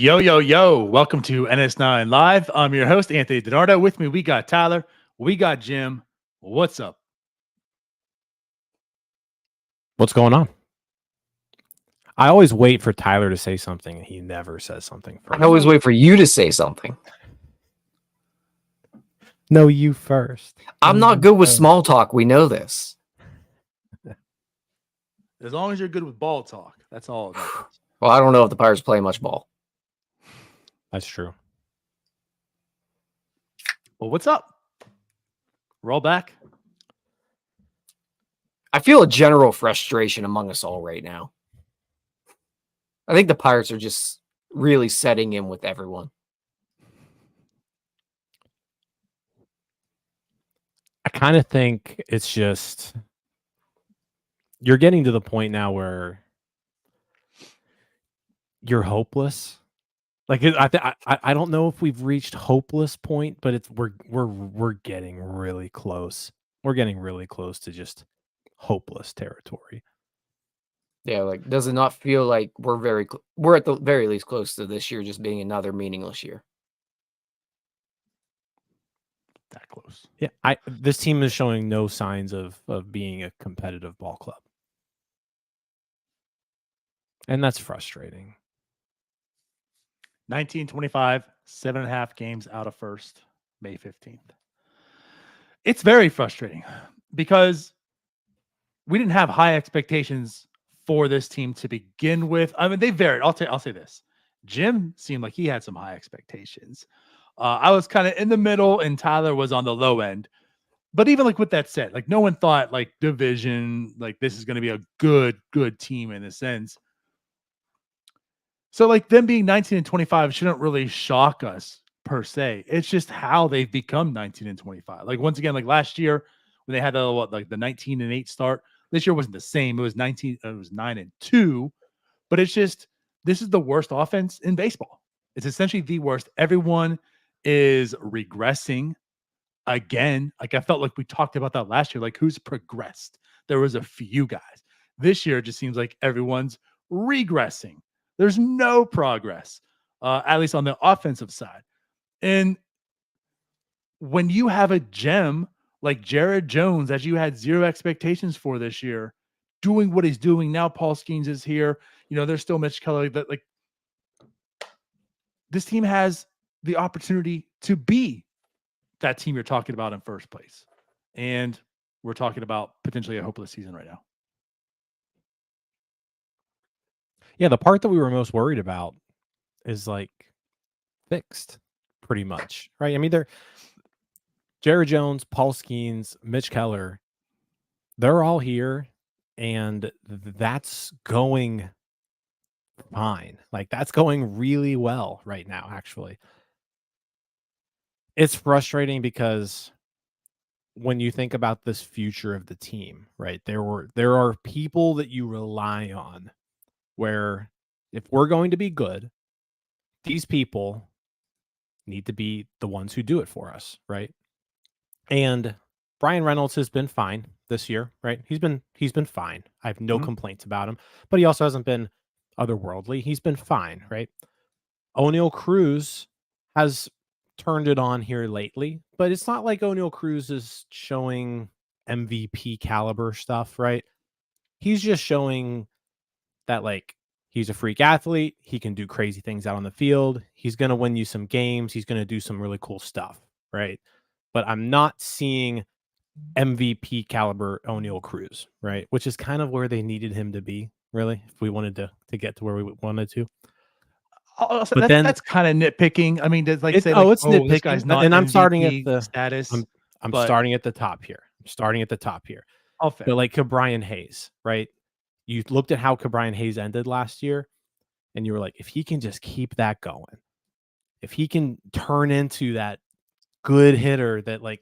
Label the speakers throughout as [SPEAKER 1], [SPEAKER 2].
[SPEAKER 1] Yo, yo, yo. Welcome to NS9 Live. I'm your host, Anthony DiNardo. With me, we got Tyler. We got Jim. What's up?
[SPEAKER 2] What's going on? I always wait for Tyler to say something, and he never says something first.
[SPEAKER 3] I always wait for you to say something.
[SPEAKER 2] No, you first.
[SPEAKER 3] I'm not good with small talk. We know this.
[SPEAKER 1] As long as you're good with ball talk, that's all it matters.
[SPEAKER 3] Well, I don't know if the Pirates play much ball.
[SPEAKER 2] That's true.
[SPEAKER 1] Well, what's up? We're all back.
[SPEAKER 3] I feel a general frustration among us all right now. I think the Pirates are just really setting in with everyone.
[SPEAKER 2] I kind of think it's just you're getting to the point now where you're hopeless. Like I don't know if we've reached hopeless point, but we're getting really close. We're getting really close to just hopeless territory.
[SPEAKER 3] Yeah, like does it not feel like we're at the very least close to this year just being another meaningless year?
[SPEAKER 1] That close.
[SPEAKER 2] Yeah, this team is showing no signs of being a competitive ball club. And that's frustrating.
[SPEAKER 1] 1925, 7.5 games out of first, May 15th. It's very frustrating because we didn't have high expectations for this team to begin with. I mean, they varied. I'll say this. Jim seemed like he had some high expectations. I was kind of in the middle, and Tyler was on the low end. But even like with that said, like no one thought like division, like this is going to be a good team in a sense. So like them being 19-25 shouldn't really shock us per se. It's just how they've become 19-25. Like once again, like last year when they had the 19-8 start, this year wasn't the same. It was 9-2, but it's just this is the worst offense in baseball. It's essentially the worst. Everyone is regressing again. Like I felt like we talked about that last year. Like who's progressed? There was a few guys. This year it just seems like everyone's regressing. There's no progress, at least on the offensive side. And when you have a gem like Jared Jones, that you had zero expectations for this year, doing what he's doing now, Paul Skeens is here. You know, there's still Mitch Keller. That like this team has the opportunity to be that team you're talking about in first place. And we're talking about potentially a hopeless season right now.
[SPEAKER 2] Yeah, the part that we were most worried about is like fixed pretty much, right? I mean, Jared Jones, Paul Skeens, Mitch Keller, they're all here, and that's going fine. Like that's going really well right now, actually. It's frustrating because when you think about this future of the team, right? There are people that you rely on where if we're going to be good, these people need to be the ones who do it for us, right? And Brian Reynolds has been fine this year, right? He's been fine. I have no complaints about him, but he also hasn't been otherworldly. He's been fine, right? O'Neal Cruz has turned it on here lately, but it's not like O'Neal Cruz is showing MVP caliber stuff, right? He's just showing that like he's a freak athlete. He can do crazy things out on the field. He's going to win you some games. He's going to do some really cool stuff, right? But I'm not seeing MVP caliber O'Neal Cruz, right? Which is kind of where they needed him to be, really, if we wanted to get to where we wanted to.
[SPEAKER 1] Also, that's kind of nitpicking. I mean, it's nitpicking. This guy's not
[SPEAKER 2] and I'm
[SPEAKER 1] MVP
[SPEAKER 2] starting at the
[SPEAKER 1] status.
[SPEAKER 2] I'm starting at the top here.
[SPEAKER 1] Oh, fair.
[SPEAKER 2] But like Cabrian Hayes, right? You looked at how Cabrian Hayes ended last year, and you were like, if he can just keep that going, if he can turn into that good hitter that like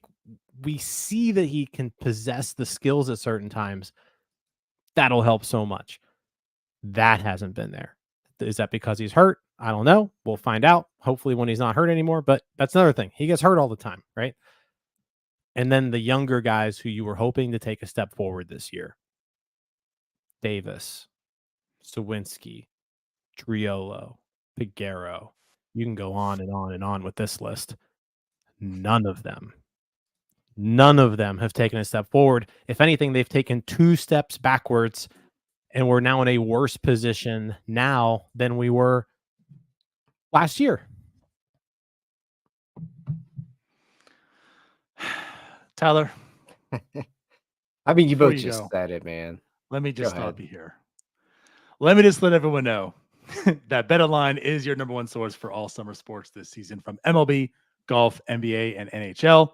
[SPEAKER 2] we see that he can possess the skills at certain times, that'll help so much. That hasn't been there. Is that because he's hurt? I don't know. We'll find out. Hopefully when he's not hurt anymore, but that's another thing. He gets hurt all the time, right? And then the younger guys who you were hoping to take a step forward this year. Davis, Sawinski, Triolo, Piguero. You can go on and on and on with this list. None of them have taken a step forward. If anything, they've taken 2 steps backwards, and we're now in a worse position now than we were last year.
[SPEAKER 1] Tyler,
[SPEAKER 3] I mean, you
[SPEAKER 1] before
[SPEAKER 3] both
[SPEAKER 1] you
[SPEAKER 3] just
[SPEAKER 1] go,
[SPEAKER 3] said it, man.
[SPEAKER 1] let me just
[SPEAKER 3] Go ahead.
[SPEAKER 1] stop you here. Let me just let everyone know that BetOnline is your number one source for all summer sports this season, from MLB, golf, NBA, and NHL.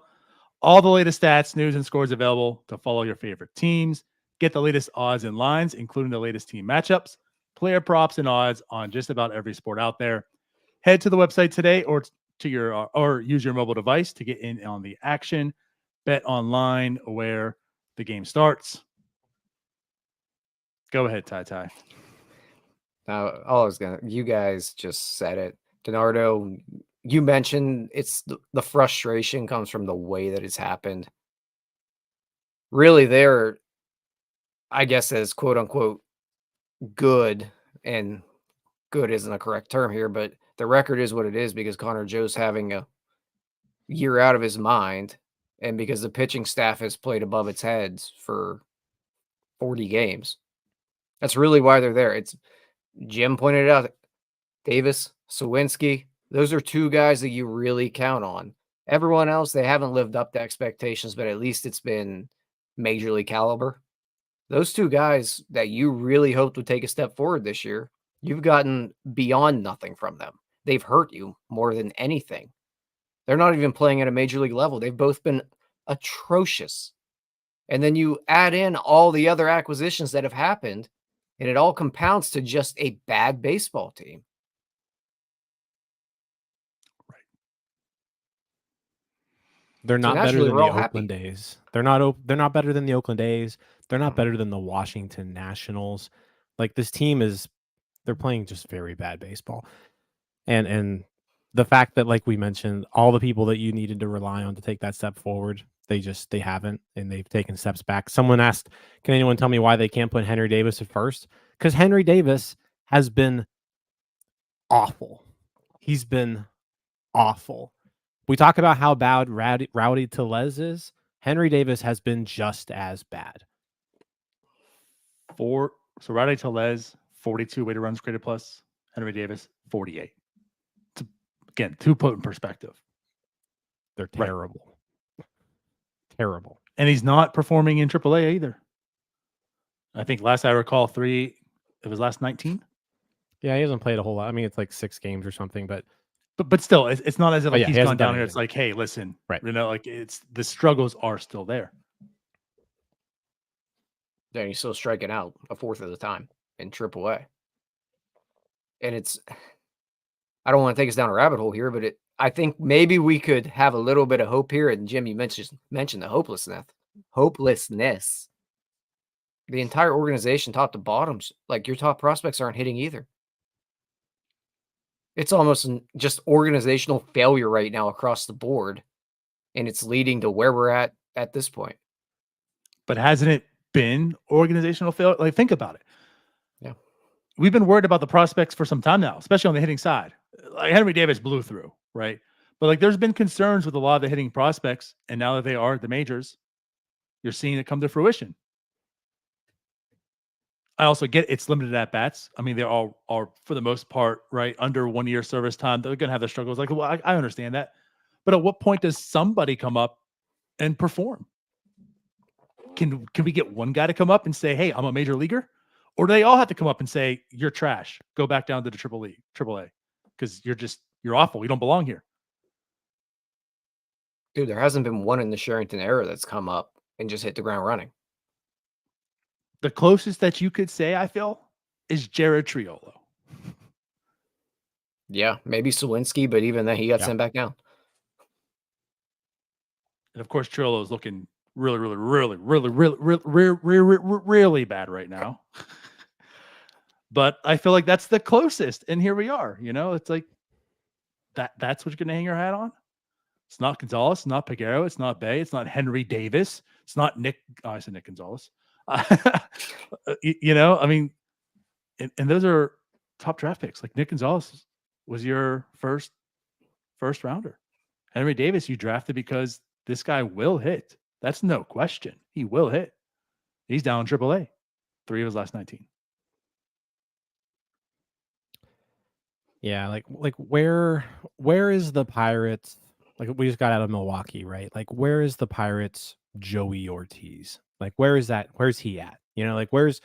[SPEAKER 1] All the latest stats, news, and scores available to follow your favorite teams. Get the latest odds and lines, including the latest team matchups, player props, and odds on just about every sport out there. Head to the website today or use your mobile device to get in on the action. Bet online where the game starts. Go ahead, Ty.
[SPEAKER 3] Now, you guys just said it. DiNardo, you mentioned it's the frustration comes from the way that it's happened. Really, they're, I guess, as quote unquote good, and good isn't a correct term here, but the record is what it is because Connor Joe's having a year out of his mind, and because the pitching staff has played above its heads for 40 games. That's really why they're there. It's Jim pointed it out. Davis, Sawinski, those are 2 guys that you really count on. Everyone else, they haven't lived up to expectations, but at least it's been major league caliber. Those 2 guys that you really hoped would take a step forward this year, you've gotten beyond nothing from them. They've hurt you more than anything. They're not even playing at a major league level. They've both been atrocious. And then you add in all the other acquisitions that have happened, and it all compounds to just a bad baseball team.
[SPEAKER 1] Right.
[SPEAKER 2] They're
[SPEAKER 3] So
[SPEAKER 2] not better
[SPEAKER 3] naturally,
[SPEAKER 2] than
[SPEAKER 3] we're
[SPEAKER 2] the
[SPEAKER 3] all happy.
[SPEAKER 2] Oakland A's. They're not better than the Oakland A's. They're not better than the Washington Nationals. Like, this team they're playing just very bad baseball. And the fact that, like we mentioned, all the people that you needed to rely on to take that step forward, they haven't, and they've taken steps back. Someone asked, can anyone tell me why they can't put Henry Davis at first? Because Henry Davis has been awful. He's been awful. We talk about how bad Rowdy Tellez is. Henry Davis has been just as bad.
[SPEAKER 1] So Rowdy Tellez, 42 weighted runs created plus. Henry Davis, 48. Again, to put in perspective.
[SPEAKER 2] They're terrible. Right. Terrible.
[SPEAKER 1] And he's not performing in AAA either. I think last I recall, 3 of his last 19.
[SPEAKER 2] Yeah, he hasn't played a whole lot. I mean, it's like 6 games or something, but
[SPEAKER 1] still, it's not as if like he's gone down here.
[SPEAKER 2] anything.
[SPEAKER 1] It's like, hey, listen,
[SPEAKER 2] right?
[SPEAKER 1] You know, like the struggles are still there.
[SPEAKER 3] Then he's still striking out a fourth of the time in AAA. And I don't want to take us down a rabbit hole here, but I think maybe we could have a little bit of hope here. And Jim, you mentioned the hopelessness. The entire organization, top to bottom, like your top prospects aren't hitting either. It's almost just organizational failure right now across the board, and it's leading to where we're at this point.
[SPEAKER 1] But hasn't it been organizational failure? Like, think about it.
[SPEAKER 3] Yeah.
[SPEAKER 1] We've been worried about the prospects for some time now, especially on the hitting side. Like, Henry Davis blew through, right? But like, there's been concerns with a lot of the hitting prospects, and now that they are at the majors, you're seeing it come to fruition. I also get it's limited at bats. I mean, they all are for the most part, right, under 1 year service time. They're going to have their struggles. Like, well, I understand that. But at what point does somebody come up and perform? Can we get one guy to come up and say, hey, I'm a major leaguer? Or do they all have to come up and say, you're trash, go back down to the AAA, because you're awful. You don't belong here.
[SPEAKER 3] Dude, there hasn't been one in the Sherrington era that's come up and just hit the ground running.
[SPEAKER 1] The closest that you could say, I feel, is Jared Triolo.
[SPEAKER 3] Yeah, maybe Sawinski, but even then he got sent back down.
[SPEAKER 1] And of course, Triolo is looking really bad right now. But I feel like that's the closest. And here we are. You know, it's like that's what you're going to hang your hat on. It's not Gonzalez, it's not Piguero, it's not Bay, it's not Henry Davis, it's not Nick. Oh, I said Nick Gonzalez. You know, I mean, and those are top draft picks. Like Nick Gonzalez was your first rounder. Henry Davis, you drafted because this guy will hit. That's no question. He will hit. He's down in AAA. 3 of his last 19.
[SPEAKER 2] Yeah, like where is the Pirates? Like we just got out of Milwaukee, right? Like where is the Pirates Joey Ortiz? Like where's he at? You know, like where's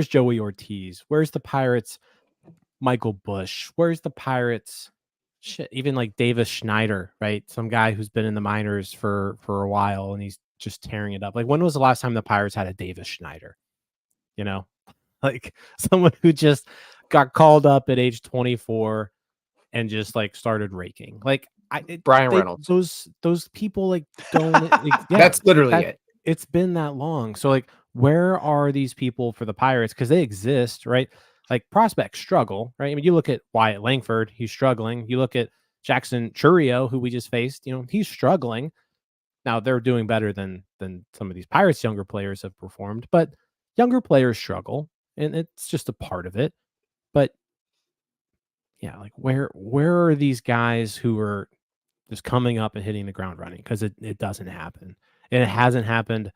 [SPEAKER 2] Joey Ortiz? Where's the Pirates Michael Bush? Where's the Pirates shit, even like Davis Schneider, right? Some guy who's been in the minors for a while and he's just tearing it up. Like when was the last time the Pirates had a Davis Schneider? You know? Like someone who just got called up at age 24 and just like started raking. Like
[SPEAKER 3] Brian Reynolds.
[SPEAKER 2] Those people like don't like, yeah,
[SPEAKER 3] That's literally it.
[SPEAKER 2] It's been that long. So like where are these people for the Pirates? Because they exist, right? Like prospects struggle, right? I mean, you look at Wyatt Langford, he's struggling. You look at Jackson Churio, who we just faced, you know, he's struggling. Now they're doing better than some of these Pirates younger players have performed, but younger players struggle, and it's just a part of it. But yeah, like where are these guys who are just coming up and hitting the ground running? Because it doesn't happen. And it hasn't happened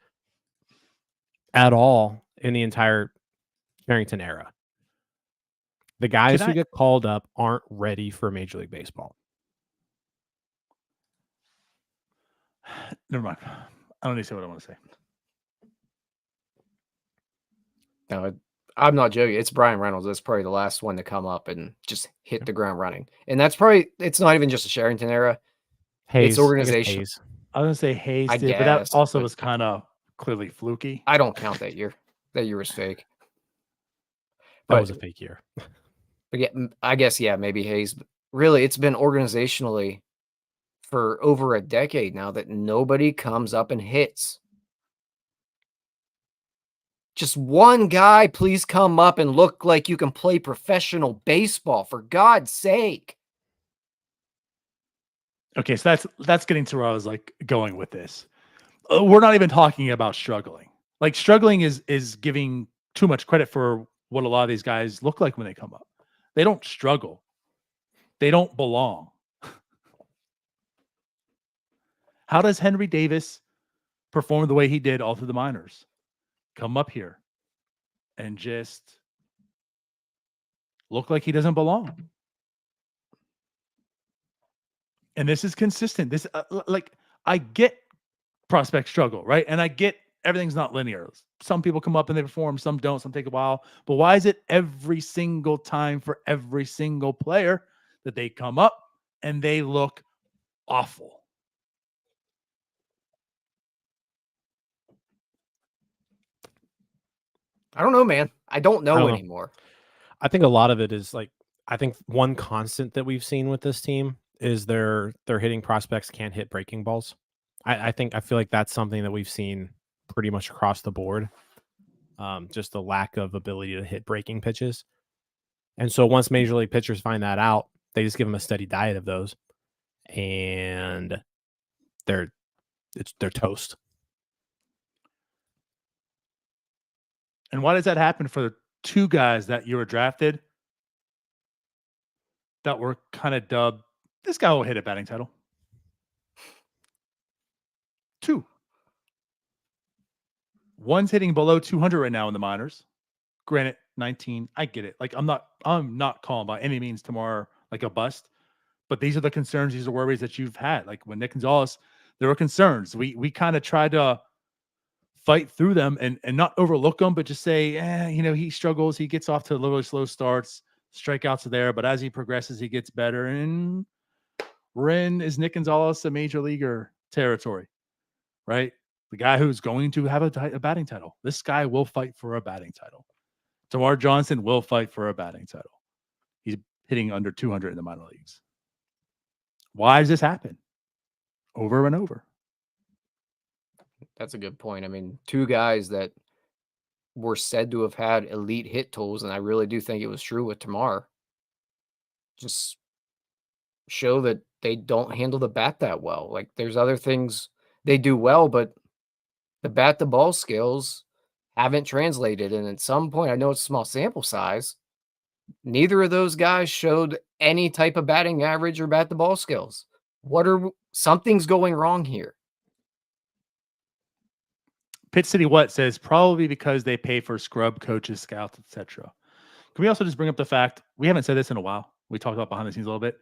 [SPEAKER 2] at all in the entire Carrington era. The guys who get called up aren't ready for Major League Baseball.
[SPEAKER 1] Never mind. I don't need to say what I want to say.
[SPEAKER 3] No, I'm not joking. It's Brian Reynolds. That's probably the last one to come up and just hit the ground running. And that's probably, it's not even just a Sherrington era.
[SPEAKER 2] Hayes,
[SPEAKER 3] it's organization.
[SPEAKER 1] I was going to say Hayes did, but that also was kind of clearly fluky.
[SPEAKER 3] I don't count that year. That year was fake.
[SPEAKER 2] That was a fake year.
[SPEAKER 3] But yeah, I guess, yeah, maybe Hayes. But really, it's been organizationally for over a decade now that nobody comes up and hits. Just one guy, please come up and look like you can play professional baseball, for God's sake.
[SPEAKER 1] Okay, so that's getting to where I was like going with this. We're not even talking about struggling. Like struggling is giving too much credit for what a lot of these guys look like when they come up. They don't struggle. They don't belong. How does Henry Davis perform the way he did all through the minors? Come up here and just look like he doesn't belong. And this is consistent. This like I get prospect struggle, right? And I get everything's not linear. Some people come up and they perform, some don't, some take a while. But why is it every single time for every single player that they come up and they look awful?
[SPEAKER 3] I don't know, man. I don't know anymore.
[SPEAKER 2] I think a lot of it is like, I think one constant that we've seen with this team is their hitting prospects can't hit breaking balls. I feel like that's something that we've seen pretty much across the board. Just the lack of ability to hit breaking pitches. And so once major league pitchers find that out, they just give them a steady diet of those and they're toast.
[SPEAKER 1] And why does that happen for the two guys that you were drafted that were kind of dubbed, this guy will hit a batting title? 2. One's hitting below 200 right now in the minors. Granted, 19. I get it. Like I'm not calling by any means tomorrow like a bust, but these are the concerns, these are worries that you've had. Like when Nick Gonzalez, there were concerns. We kind of tried to fight through them and not overlook them, but just say, he struggles. He gets off to really slow starts. Strikeouts are there, but as he progresses, he gets better. And is Nick Gonzalez a major leaguer territory, right? The guy who's going to have a batting title. This guy will fight for a batting title. Tamar Johnson will fight for a batting title. He's hitting under 200 in the minor leagues. Why does this happen over and over?
[SPEAKER 3] That's a good point. I mean, two guys that were said to have had elite hit tools, and I really do think it was true with Tamar, just show that they don't handle the bat that well. Like there's other things they do well, but the bat to ball skills haven't translated. And at some point, I know it's a small sample size, Neither of those guys showed any type of batting average or bat the ball skills. Something's going wrong here.
[SPEAKER 1] Pitt City What says probably because they pay for scrub coaches, scouts, etc. Can we also just bring up the fact we haven't said this in a while? We talked about behind the scenes a little bit.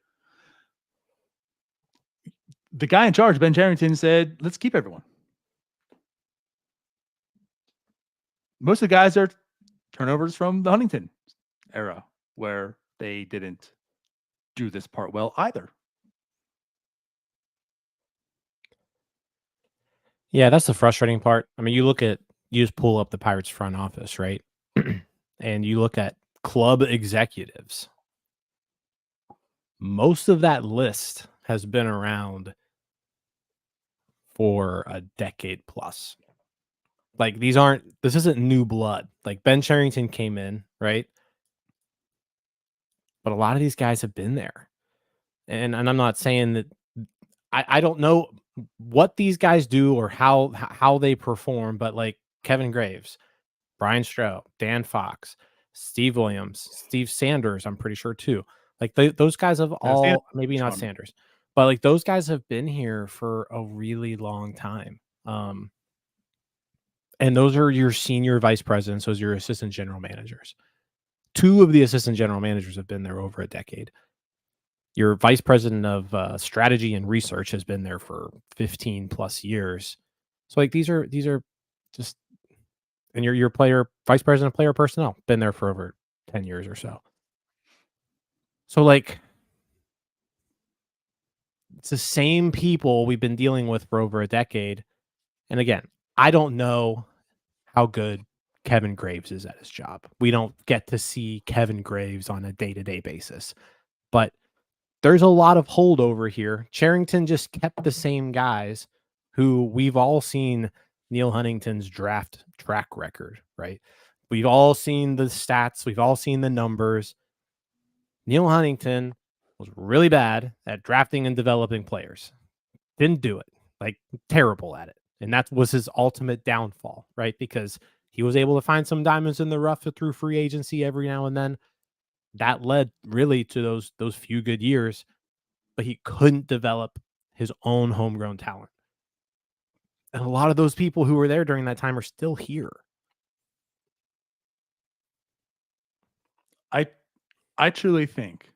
[SPEAKER 1] The guy in charge, Ben Charrington, said, "Let's keep everyone." Most of the guys are turnovers from the Huntington era, where they didn't do this part well either.
[SPEAKER 2] Yeah, that's the frustrating part. I mean, you just pull up the Pirates front office, right? And you look at club executives. Most of that list has been around for a decade plus. Like this isn't new blood. Like Ben Charrington came in, right? But a lot of these guys have been there. And I'm not saying that I don't know what these guys do or how they perform, but like Kevin Graves, Brian Stroh, Dan Fox, Steve Williams, Steve Sanders, I'm pretty sure too. Like those guys have all, maybe not Sanders, but like those guys have been here for a really long time. And those are your senior vice presidents, those are your assistant general managers. 2 of the assistant general managers have been there over a decade. Your vice president of strategy and research has been there for 15 plus years. So like these are just, and your vice president of player personnel been there for over 10 years or so. So like it's the same people we've been dealing with for over a decade. And again, I don't know how good Kevin Graves is at his job. We don't get to see Kevin Graves on a day-to-day basis. But there's a lot of holdover here. Charrington just kept the same guys who we've all seen Neil Huntington's draft track record, right? We've all seen the stats. We've all seen the numbers. Neil Huntington was really bad at drafting and developing players. Didn't do it. Like terrible at it. And that was his ultimate downfall, right? Because he was able to find some diamonds in the rough through free agency every now and then. That led really to those few good years, but he couldn't develop his own homegrown talent. And a lot of those people who were there during that time are still here.
[SPEAKER 1] I truly think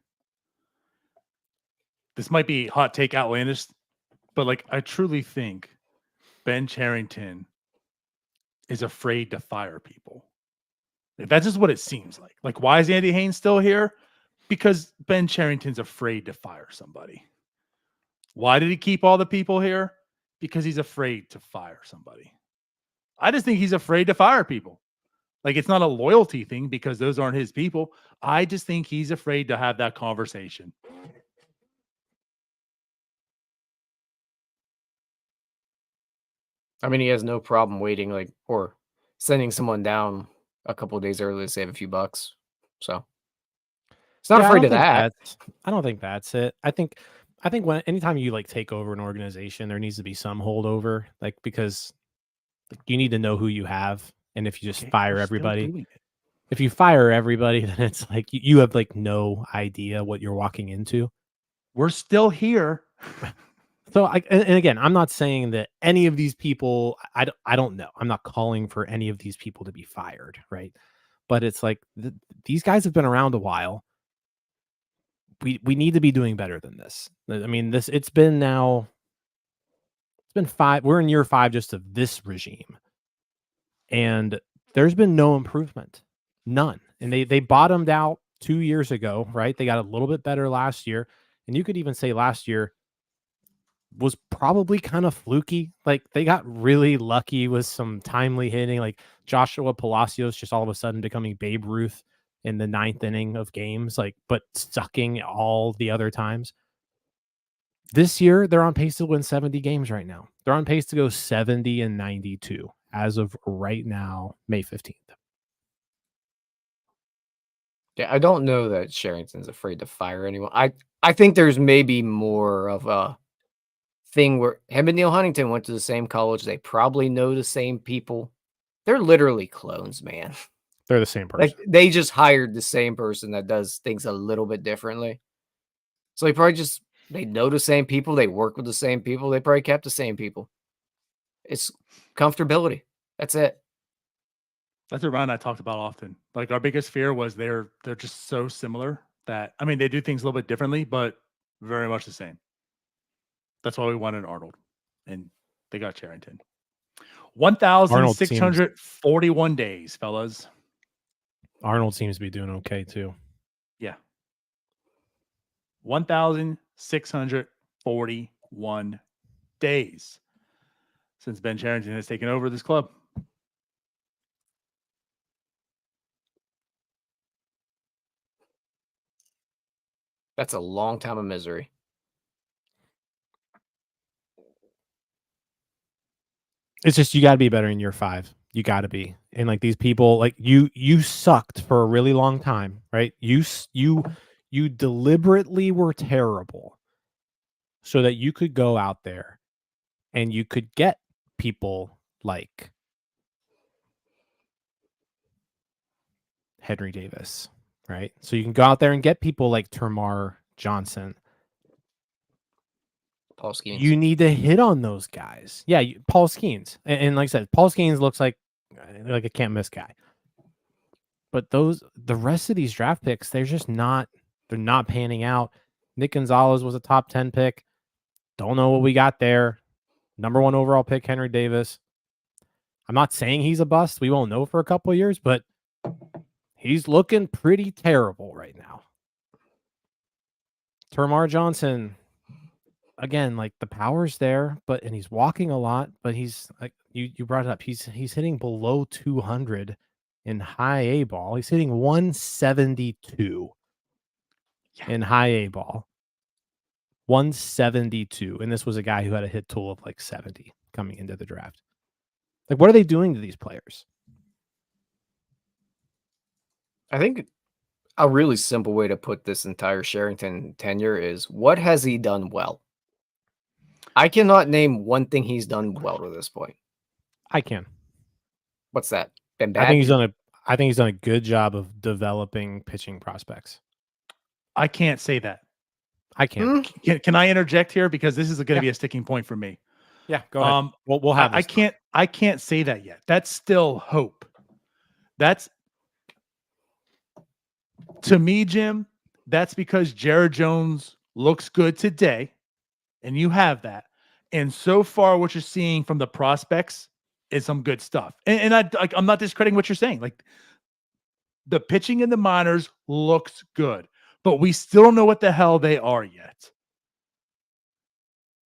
[SPEAKER 1] this might be hot take outlandish, but like I truly think Ben Charrington is afraid to fire people. That's just what it seems like. Like, why is Andy Haynes still here? Because Ben Charrington's afraid to fire somebody. Why did he keep all the people here? Because he's afraid to fire somebody. I just think he's afraid to fire people. Like, it's not a loyalty thing because those aren't his people. I just think he's afraid to have that conversation.
[SPEAKER 3] I mean, he has no problem waiting, or sending someone down a couple of days early to save a few bucks. So he's not afraid of that.
[SPEAKER 2] I don't think that's it. I think anytime you like take over an organization, there needs to be some holdover, like because you need to know who you have, and if you just fire everybody, then it's like you have like no idea what you're walking into.
[SPEAKER 1] We're still here.
[SPEAKER 2] So and again, I'm not saying that any of these people, I don't know. I'm not calling for any of these people to be fired, right? But it's like these guys have been around a while. We need to be doing better than this. I mean, it's been 5. We're in year 5 just of this regime. And there's been no improvement. None. And they bottomed out 2 years ago, right? They got a little bit better last year. And you could even say last year was probably kind of fluky. Like they got really lucky with some timely hitting, like Joshua Palacios just all of a sudden becoming Babe Ruth in the 9th inning of games, like, but sucking all the other times. This year, they're on pace to win 70 games right now. They're on pace to go 70-92 as of right now, May 15th.
[SPEAKER 3] Yeah, I don't know that Sherrington's afraid to fire anyone. I think there's maybe more of a thing where him and Neil Huntington went to the same college. They probably know the same people. They're literally clones, man.
[SPEAKER 2] They're the same person.
[SPEAKER 3] Like they just hired the same person that does things a little bit differently. So they know the same people, they work with the same people, they probably kept the same people. It's comfortability. That's it.
[SPEAKER 1] That's what Ryan and I talked about often. Like our biggest fear was they're just so similar that they do things a little bit differently, but very much the same. That's why we wanted Arnold, and they got Charrington. 1,641 days, fellas.
[SPEAKER 2] Arnold seems to be doing okay too.
[SPEAKER 1] Yeah. 1,641 days since Ben Charrington has taken over this club.
[SPEAKER 3] That's a long time of misery.
[SPEAKER 2] It's just you got to be better in year 5. You got to be. And like these people, like you sucked for a really long time, right? You deliberately were terrible so that you could go out there and you could get people like Henry Davis, right? So you can go out there and get people like Termar Johnson.
[SPEAKER 3] Paul Skeens.
[SPEAKER 2] You need to hit on those guys. Yeah, Paul Skeens. And like I said, Paul Skeens looks like a can't miss guy. But the rest of these draft picks, they're not panning out. Nick Gonzalez was a top 10 pick. Don't know what we got there. Number 1 overall pick, Henry Davis. I'm not saying he's a bust. We won't know for a couple of years, but he's looking pretty terrible right now. Termar Johnson, again, like the power's there, and he's walking a lot, but he's like you brought it up. He's hitting below 200 in high A ball. He's hitting 172 in high A ball. 172. And this was a guy who had a hit tool of like 70 coming into the draft. Like, what are they doing to these players?
[SPEAKER 3] I think a really simple way to put this entire Charrington tenure is, what has he done well? I cannot name one thing he's done well to this point.
[SPEAKER 2] I can.
[SPEAKER 3] What's that? Been bad?
[SPEAKER 2] I think he's done a good job of developing pitching prospects.
[SPEAKER 1] I can't say that.
[SPEAKER 2] I can.
[SPEAKER 1] Can I interject here, because this is going to be a sticking point for me?
[SPEAKER 2] Yeah, go ahead. We'll have.
[SPEAKER 1] I can't say that yet. That's still hope. That's, to me, Jim. That's because Jared Jones looks good today, and you have that. And so far, what you're seeing from the prospects is some good stuff. And I'm not discrediting what you're saying. Like, the pitching in the minors looks good, but we still don't know what the hell they are yet.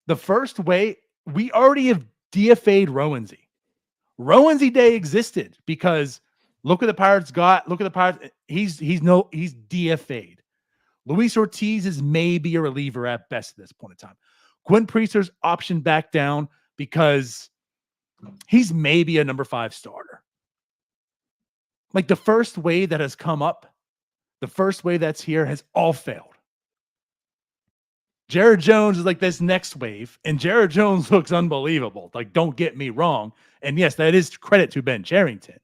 [SPEAKER 1] The first way, we already have DFA'd Rowensy. Rowensy Day existed because look what the Pirates got. Look at the Pirates. He's DFA'd. Luis Ortiz is maybe a reliever at best at this point in time. Quinn Priester's optioned back down because he's maybe a number 5 starter. Like, the first wave that has come up, the first wave that's here, has all failed. Jared Jones is like this next wave, and Jared Jones looks unbelievable. Like, don't get me wrong. And yes, that is credit to Ben Charrington.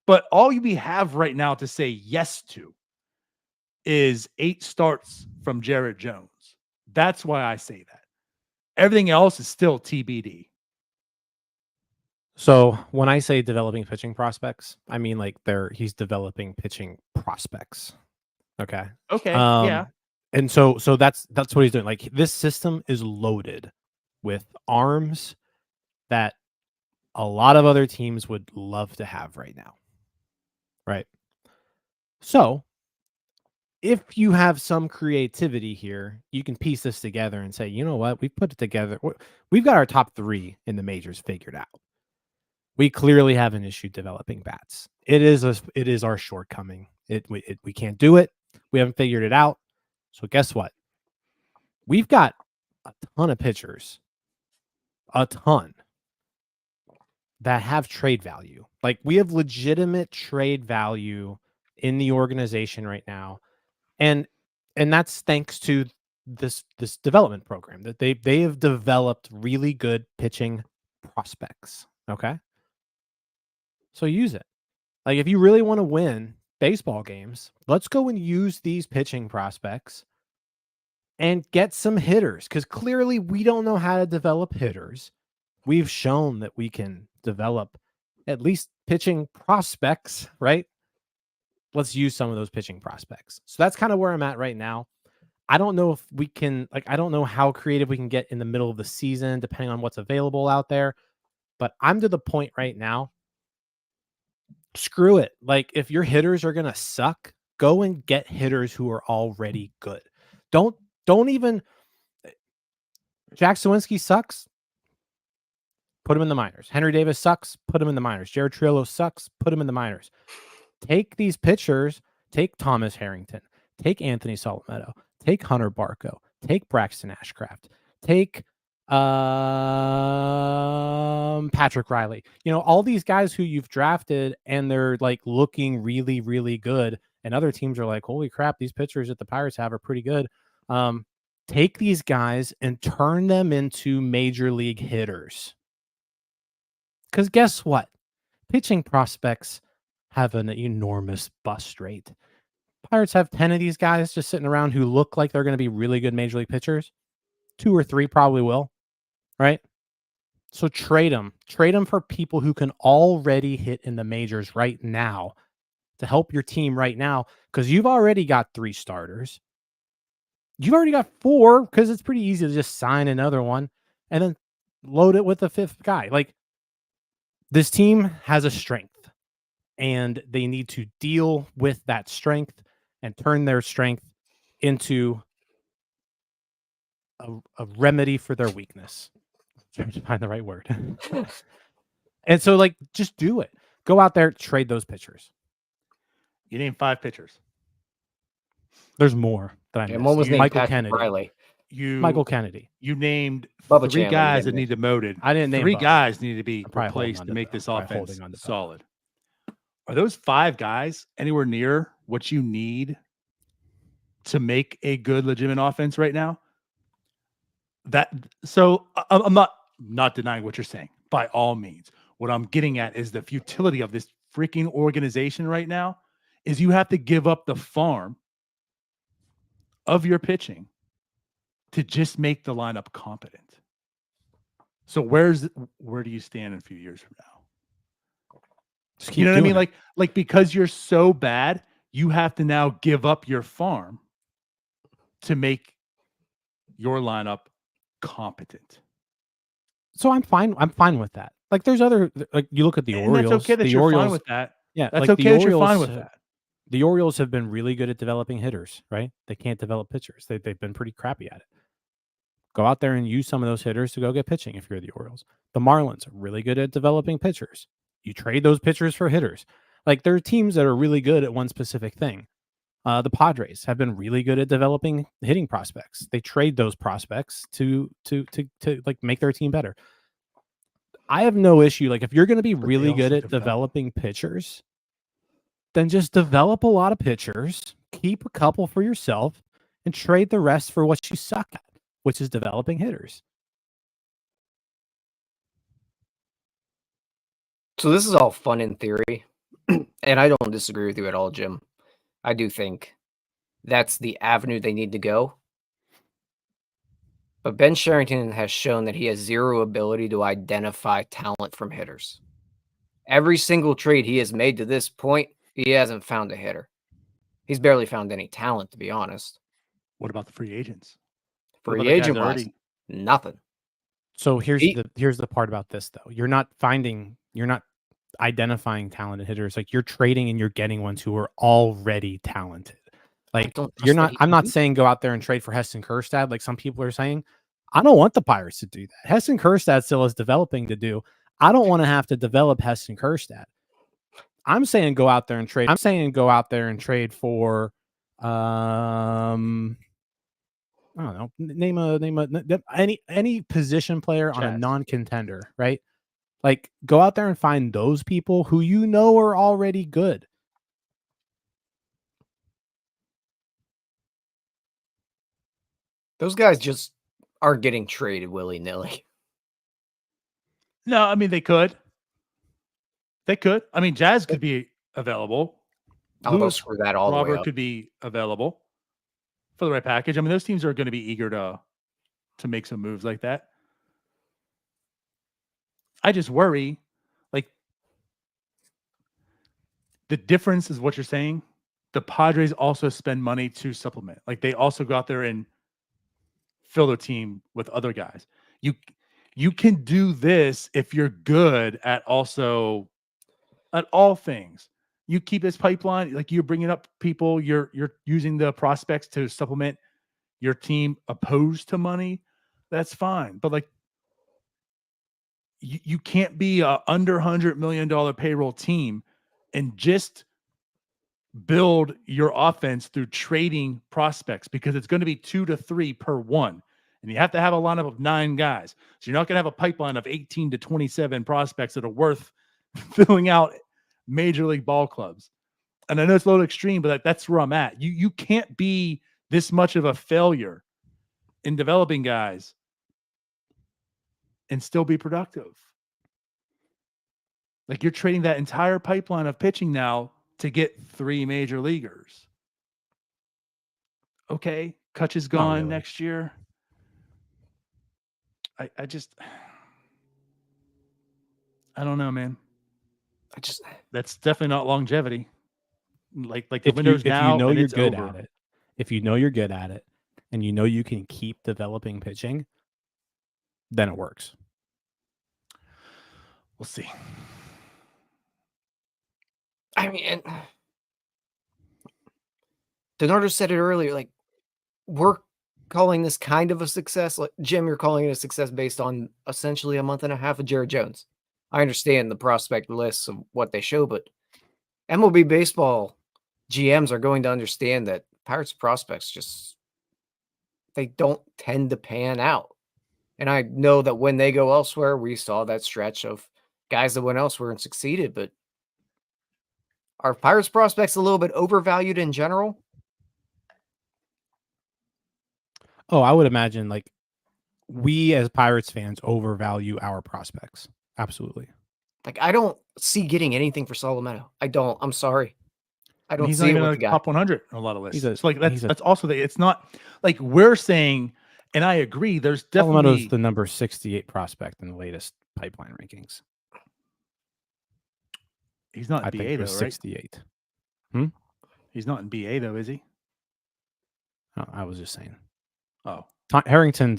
[SPEAKER 1] But all we have right now to say yes to is 8 starts from Jared Jones. That's why I say that. Everything else is still TBD.
[SPEAKER 2] So when I say developing pitching prospects, I mean like he's developing pitching prospects. Okay.
[SPEAKER 1] Okay. Yeah.
[SPEAKER 2] And so that's what he's doing. Like, this system is loaded with arms that a lot of other teams would love to have right now. Right. So if you have some creativity here, you can piece this together and say, you know what, we've put it together. We've got our top 3 in the majors figured out. We clearly have an issue developing bats. It is our shortcoming. We can't do it. We haven't figured it out. So guess what? We've got a ton of pitchers, a ton, that have trade value. Like, we have legitimate trade value in the organization right now. And that's thanks to this development program that they have developed really good pitching prospects. Okay. So use it. Like, if you really want to win baseball games, let's go and use these pitching prospects and get some hitters, because clearly we don't know how to develop hitters. We've shown that we can develop at least pitching prospects, right? Let's use some of those pitching prospects. So that's kind of where I'm at right now. I don't know if we can, I don't know how creative we can get in the middle of the season, depending on what's available out there. But I'm to the point right now, screw it. Like, if your hitters are going to suck, go and get hitters who are already good. Don't even, Jack Sawinski sucks, put him in the minors. Henry Davis sucks, put him in the minors. Jared Triolo sucks, put him in the minors. Take these pitchers, take Thomas Harrington, take Anthony Solometo, take Hunter Barco, take Braxton Ashcraft, take Patrick Riley. You know, all these guys who you've drafted and they're like looking really, really good. And other teams are like, holy crap, these pitchers that the Pirates have are pretty good. Take these guys and turn them into major league hitters. Because guess what? Pitching prospects have an enormous bust rate. Pirates have 10 of these guys just sitting around who look like they're going to be really good major league pitchers. 2 or 3 probably will, right? So trade them. Trade them for people who can already hit in the majors right now to help your team right now, because you've already got 3 starters. You've already got 4, because it's pretty easy to just sign another one and then load it with a 5th guy. Like, this team has a strength, and they need to deal with that strength and turn their strength into a remedy for their weakness. I'm trying to find the right word. And so, like, just do it. Go out there, trade those pitchers.
[SPEAKER 1] You named 5 pitchers.
[SPEAKER 2] There's more that I missed.
[SPEAKER 3] And one was named
[SPEAKER 2] Michael
[SPEAKER 3] Patrick
[SPEAKER 2] Kennedy.
[SPEAKER 3] Riley.
[SPEAKER 2] Michael Kennedy.
[SPEAKER 1] You named
[SPEAKER 3] Bubba
[SPEAKER 1] 3
[SPEAKER 3] Chandler,
[SPEAKER 1] guys
[SPEAKER 3] you
[SPEAKER 1] that
[SPEAKER 3] didn't
[SPEAKER 1] need demoted.
[SPEAKER 2] I didn't name
[SPEAKER 1] 3
[SPEAKER 2] Bubba.
[SPEAKER 1] guys need to be
[SPEAKER 2] I'm probably holding
[SPEAKER 1] replaced
[SPEAKER 2] on
[SPEAKER 1] to
[SPEAKER 2] to
[SPEAKER 1] make
[SPEAKER 2] Bubba.
[SPEAKER 1] this
[SPEAKER 2] Probably
[SPEAKER 1] offense
[SPEAKER 2] holding on to Bubba.
[SPEAKER 1] solid. Are those 5 guys anywhere near what you need to make a good, legitimate offense right now? I'm not denying what you're saying by all means. What I'm getting at is the futility of this freaking organization right now is you have to give up the farm of your pitching to just make the lineup competent. So where do you stand in a few years from now? You know what I mean? Like because you're so bad, you have to now give up your farm to make your lineup competent.
[SPEAKER 2] So I'm fine. I'm fine with that. Like, there's other, like, you look at the Orioles.
[SPEAKER 1] That's okay that
[SPEAKER 2] the
[SPEAKER 1] you're
[SPEAKER 2] Orioles,
[SPEAKER 1] fine with that.
[SPEAKER 2] Yeah,
[SPEAKER 1] that's
[SPEAKER 2] like
[SPEAKER 1] okay that you're fine with that.
[SPEAKER 2] The Orioles have been really good at developing hitters, right? They can't develop pitchers. They've been pretty crappy at it. Go out there and use some of those hitters to go get pitching if you're the Orioles. The Marlins are really good at developing pitchers. You trade those pitchers for hitters. Like, there are teams that are really good at one specific thing. The Padres have been really good at developing hitting prospects. They trade those prospects to like make their team better. I have no issue. Like, if you're going to be really good at developing pitchers, then just develop a lot of pitchers, keep a couple for yourself, and trade the rest for what you suck at, which is developing hitters.
[SPEAKER 3] So this is all fun in theory, and I don't disagree with you at all, Jim. I do think that's the avenue they need to go. But Ben Sherrington has shown that he has zero ability to identify talent from hitters. Every single trade he has made to this point, he hasn't found a hitter. He's barely found any talent, to be honest.
[SPEAKER 1] What about the free agents?
[SPEAKER 3] Free agent wise, nothing.
[SPEAKER 2] So here's the part about this, though. You're not identifying talented hitters. Like, you're trading and you're getting ones who are already talented. Like, I'm not saying go out there and trade for Heston Kjerstad like some people are saying. I don't want the Pirates to do that. Heston Kjerstad still is developing to do. I don't want to have to develop Heston Kjerstad. I'm saying go out there and trade. I'm saying go out there and trade for I don't know. Name any position player on a non-contender, right? Like, go out there and find those people who you know are already good.
[SPEAKER 3] Those guys just aren't getting traded willy-nilly.
[SPEAKER 1] No, I mean, they could. I mean, Jazz could be available.
[SPEAKER 3] Oh, they'll
[SPEAKER 1] Lewis
[SPEAKER 3] screw that all the way
[SPEAKER 1] Robert
[SPEAKER 3] up.
[SPEAKER 1] could be available for the right package. I mean, those teams are going to be eager to make some moves like that. I just worry, like, the difference is what you're saying. The Padres also spend money to supplement. Like, they also go out there and fill their team with other guys. You can do this if you're good at all things. You keep this pipeline, like, you're bringing up people, you're using the prospects to supplement your team opposed to money. That's fine, but like, you can't be a under $100 million payroll team and just build your offense through trading prospects, because it's going to be 2 to 3 per one. And you have to have a lineup of 9 guys. So you're not going to have a pipeline of 18 to 27 prospects that are worth filling out major league ball clubs. And I know it's a little extreme, but that's where I'm at. You can't be this much of a failure in developing guys and still be productive. Like, you're trading that entire pipeline of pitching now to get 3 major leaguers. Okay, Kutch is gone
[SPEAKER 2] really.
[SPEAKER 1] next year. I don't know, man. That's definitely not longevity. Like the window's now,
[SPEAKER 2] know
[SPEAKER 1] and
[SPEAKER 2] you're
[SPEAKER 1] it's
[SPEAKER 2] good
[SPEAKER 1] over.
[SPEAKER 2] at it, if you know you're good at it, and you know you can keep developing pitching, then it works.
[SPEAKER 1] We'll see.
[SPEAKER 3] I mean, Donardo said it earlier, like, we're calling this kind of a success. Like, Jim, you're calling it a success based on essentially a month and a half of Jared Jones. I understand the prospect lists of what they show, but MLB baseball GMs are going to understand that Pirates prospects they don't tend to pan out. And I know that when they go elsewhere, we saw that stretch of guys that went elsewhere and succeeded, but are Pirates prospects a little bit overvalued in general?
[SPEAKER 2] Oh, I would imagine, like, we as Pirates fans overvalue our prospects. Absolutely.
[SPEAKER 3] Like, I don't see getting anything for Solometo. I don't. I'm sorry. I don't
[SPEAKER 1] He's
[SPEAKER 3] see
[SPEAKER 1] not
[SPEAKER 3] it
[SPEAKER 1] even
[SPEAKER 3] with
[SPEAKER 1] a
[SPEAKER 3] the guy.
[SPEAKER 1] top 100 on a lot of lists.
[SPEAKER 2] He's
[SPEAKER 1] So like that's also it's not like we're saying, and I agree. There's definitely
[SPEAKER 2] Salometo's the number 68 prospect in the latest pipeline rankings.
[SPEAKER 1] He's not in
[SPEAKER 2] I
[SPEAKER 1] BA
[SPEAKER 2] think it
[SPEAKER 1] though,
[SPEAKER 2] was
[SPEAKER 1] right?
[SPEAKER 2] 68.
[SPEAKER 1] He's not in BA though, is he?
[SPEAKER 2] Oh, I was just saying.
[SPEAKER 1] Oh,
[SPEAKER 2] but Harrington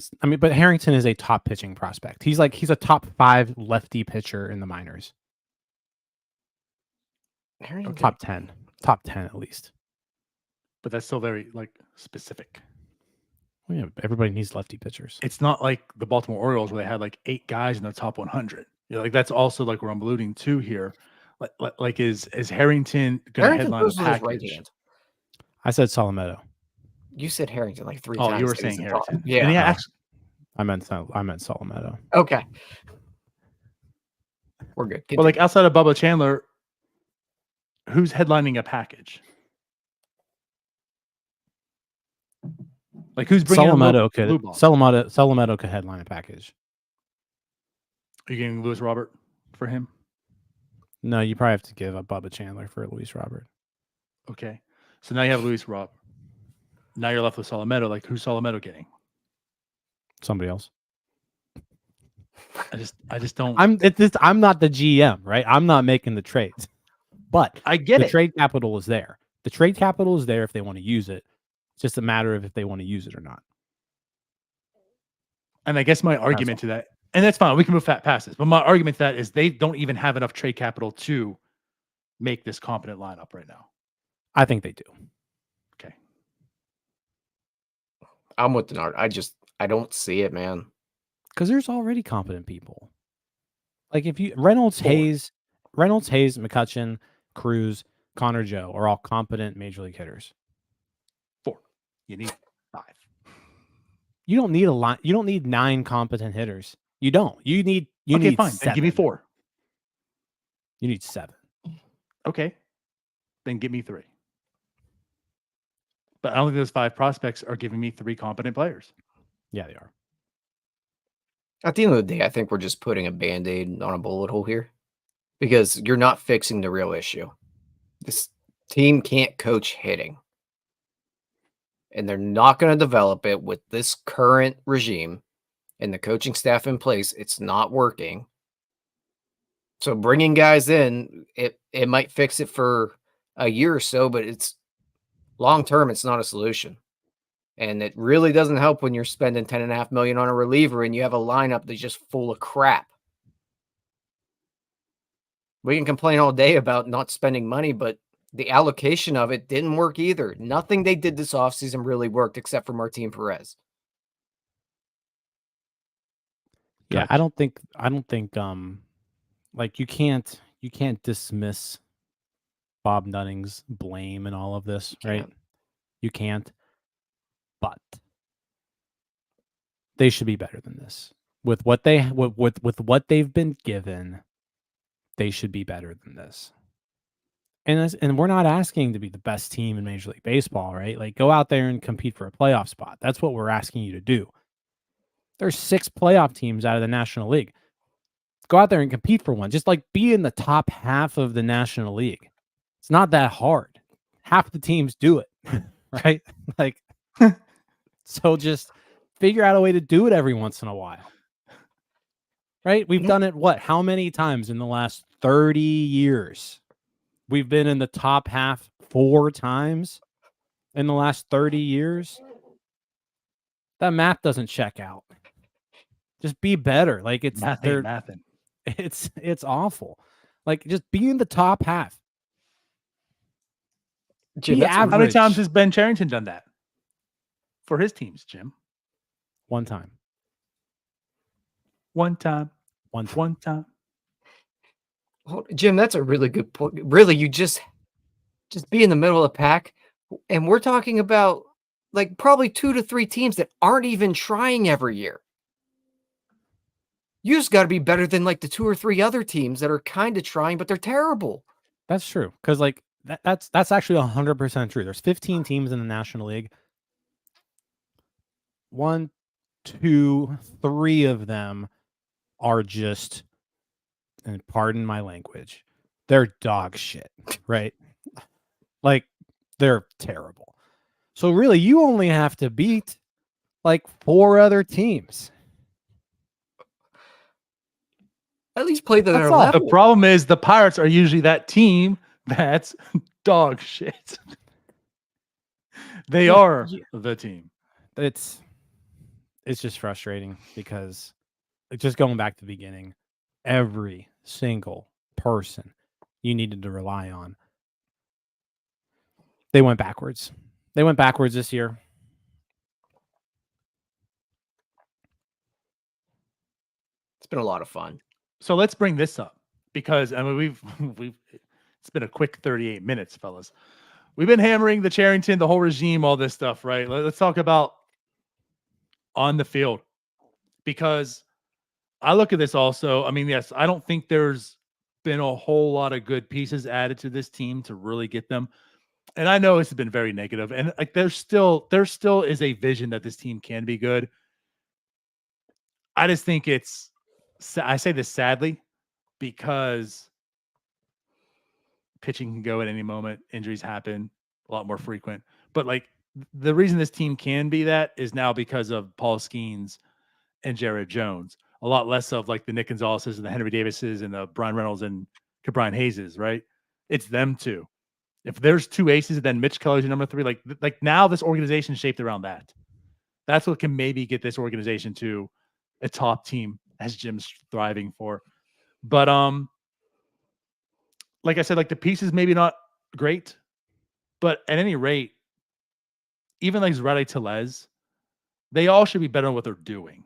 [SPEAKER 2] is a top pitching prospect. He's a top 5 lefty pitcher in the minors.
[SPEAKER 3] Harrington.
[SPEAKER 2] Top 10 at least.
[SPEAKER 1] but that's still very like specific.
[SPEAKER 2] Well, yeah, everybody needs lefty pitchers.
[SPEAKER 1] It's not like the Baltimore Orioles where they had like 8 guys in the top 100. You know, like that's also like where I'm alluding to here. Like is Harrington going to headline the
[SPEAKER 3] throws with his right
[SPEAKER 1] package?
[SPEAKER 3] hand.
[SPEAKER 2] I said Solometo.
[SPEAKER 3] You said Harrington like 3
[SPEAKER 1] Oh,
[SPEAKER 3] times.
[SPEAKER 1] you were
[SPEAKER 3] that he's
[SPEAKER 1] saying
[SPEAKER 3] the top.
[SPEAKER 1] Harrington.
[SPEAKER 3] Yeah.
[SPEAKER 1] And yeah,
[SPEAKER 2] Oh.
[SPEAKER 1] actually,
[SPEAKER 2] I meant Solometo.
[SPEAKER 3] Okay. We're good.
[SPEAKER 1] but like outside of Bubba Chandler, who's headlining a package? Like who's bringing
[SPEAKER 2] Solometo could headline a package.
[SPEAKER 1] Are you getting Lewis Robert for him?
[SPEAKER 2] No, you probably have to give up Bubba Chandler for Luis Robert.
[SPEAKER 1] Okay, so now you have Luis Robert. Now you're left with Solometo. Like who's Solometo getting?
[SPEAKER 2] Somebody else.
[SPEAKER 1] I just don't.
[SPEAKER 2] I'm not the GM, right? I'm not making the trades, but
[SPEAKER 1] I get
[SPEAKER 2] the
[SPEAKER 1] it.
[SPEAKER 2] trade capital is there. The trade capital is there if they want to use it. It's just a matter of if they want to use it or not.
[SPEAKER 1] And I guess my argument to that, and that's fine, we can move past this, but my argument to that is they don't even have enough trade capital to make this competent lineup right now.
[SPEAKER 2] I think they do.
[SPEAKER 1] Okay.
[SPEAKER 3] I'm with Denard. I don't see it, man.
[SPEAKER 2] Because there's already competent people. Like if you Reynolds, Hayes, McCutchen, Cruz, Connor Joe are all competent major league hitters.
[SPEAKER 1] 4. You need 5.
[SPEAKER 2] You don't need a lot. You don't need 9 competent hitters. You don't. You need
[SPEAKER 1] fine.
[SPEAKER 2] 7.
[SPEAKER 1] Then give me 4.
[SPEAKER 2] You need 7.
[SPEAKER 1] Okay. Then give me 3. But I don't think those 5 prospects are giving me 3 competent players.
[SPEAKER 2] Yeah, they are.
[SPEAKER 3] At the end of the day, I think we're just putting a Band-Aid on a bullet hole here because you're not fixing the real issue. This team can't coach hitting. And they're not going to develop it with this current regime and the coaching staff in place. It's not working. So bringing guys in, it might fix it for a year or so, but it's long term, it's not a solution. And it really doesn't help when you're spending $10.5 million on a reliever and you have a lineup that's just full of crap. We can complain all day about not spending money, but the allocation of it didn't work either. Nothing they did this offseason really worked except for Martin Perez.
[SPEAKER 2] Yeah, I don't think like you can't dismiss Bob Nunning's blame in all of this, right? You can't. But they should be better than this. With what they've been given, they should be better than this. And we're not asking to be the best team in Major League Baseball, right? Like, go out there and compete for a playoff spot. That's what we're asking you to do. There's 6 playoff teams out of the National League. Go out there and compete for one. Just like be in the top half of the National League. It's not that hard. Half the teams do it, right? Like, so just figure out a way to do it every once in a while. Right? We've done it, how many times in the last 30 years? We've been in the top half 4 times in the last 30 years. That math doesn't check out. Just be better. Like, it's
[SPEAKER 1] mathing.
[SPEAKER 2] It's awful. Like, just be in the top half.
[SPEAKER 3] Jim,
[SPEAKER 1] How many times has Ben Cherington done that for his teams, Jim?
[SPEAKER 2] One time.
[SPEAKER 3] Jim, that's a really good point. Really, you just be in the middle of the pack. And we're talking about like probably 2 to 3 teams that aren't even trying every year. You just got to be better than like the 2 or 3 other teams that are kind of trying, but they're terrible.
[SPEAKER 2] That's true. Because like that's actually 100% true. There's 15 teams in the National League. 1, 2, 3 of them are just, and pardon my language, they're dog shit, right? Like, they're terrible. So really, you only have to beat like 4 other teams.
[SPEAKER 3] At least play to their
[SPEAKER 1] all.
[SPEAKER 3] level.
[SPEAKER 1] The problem is the Pirates are usually that team that's dog shit. They are the team.
[SPEAKER 2] It's just frustrating because, just going back to the beginning, every single person you needed to rely on, they went backwards. They went backwards this year.
[SPEAKER 3] It's been a lot of fun.
[SPEAKER 1] So let's bring this up because I mean we've it's been a quick 38 minutes, fellas. We've been hammering the Cherington, the whole regime, all this stuff, right? Let's talk about on the field, because I look at this also. I mean, yes, I don't think there's been a whole lot of good pieces added to this team to really get them. And I know it's been very negative, and like there still is a vision that this team can be good. I just think I say this sadly because pitching can go at any moment. Injuries happen a lot more frequent. But like the reason this team can be that is now because of Paul Skeens and Jared Jones. A lot less of like the Nick Gonzalez's and the Henry Davises and the Brian Reynolds and Brian Hayeses, right? It's them two. If there's 2 aces, then Mitch Keller's your number 3. Like now this organization is shaped around that. That's what can maybe get this organization to a top team as Jim's thriving for. But like I said, like the pieces maybe not great, but at any rate, even like Rowdy Tellez, they all should be better at what they're doing.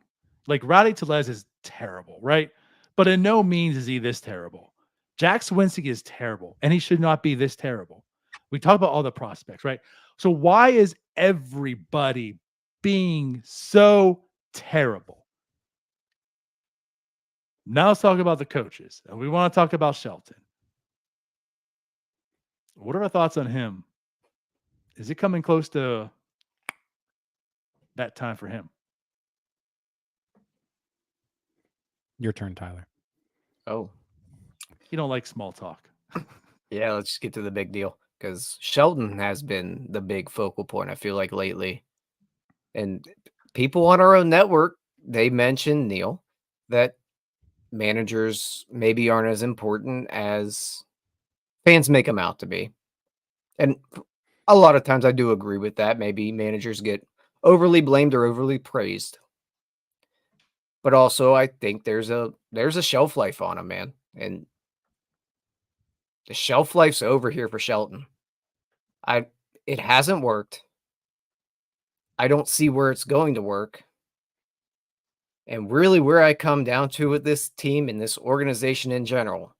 [SPEAKER 1] Like Rowdy Tellez is terrible, right? But in no means is he this terrible. Jack Swinsky is terrible, and he should not be this terrible. We talk about all the prospects, right? So why is everybody being so terrible? Now let's talk about the coaches. And we want to talk about Shelton. What are our thoughts on him? Is it coming close to that time for him?
[SPEAKER 2] Your turn, Tyler.
[SPEAKER 3] Oh.
[SPEAKER 1] You don't like small talk.
[SPEAKER 3] Yeah, let's just get to the big deal because Shelton has been the big focal point, I feel like, lately. And people on our own network, they mentioned, Neil, that managers maybe aren't as important as fans make them out to be. And a lot of times I do agree with that. Maybe managers get overly blamed or overly praised. But also I think there's a shelf life on them, man. And the shelf life's over here for Shelton. It hasn't worked. I don't see where it's going to work. And really where I come down to with this team and this organization in general,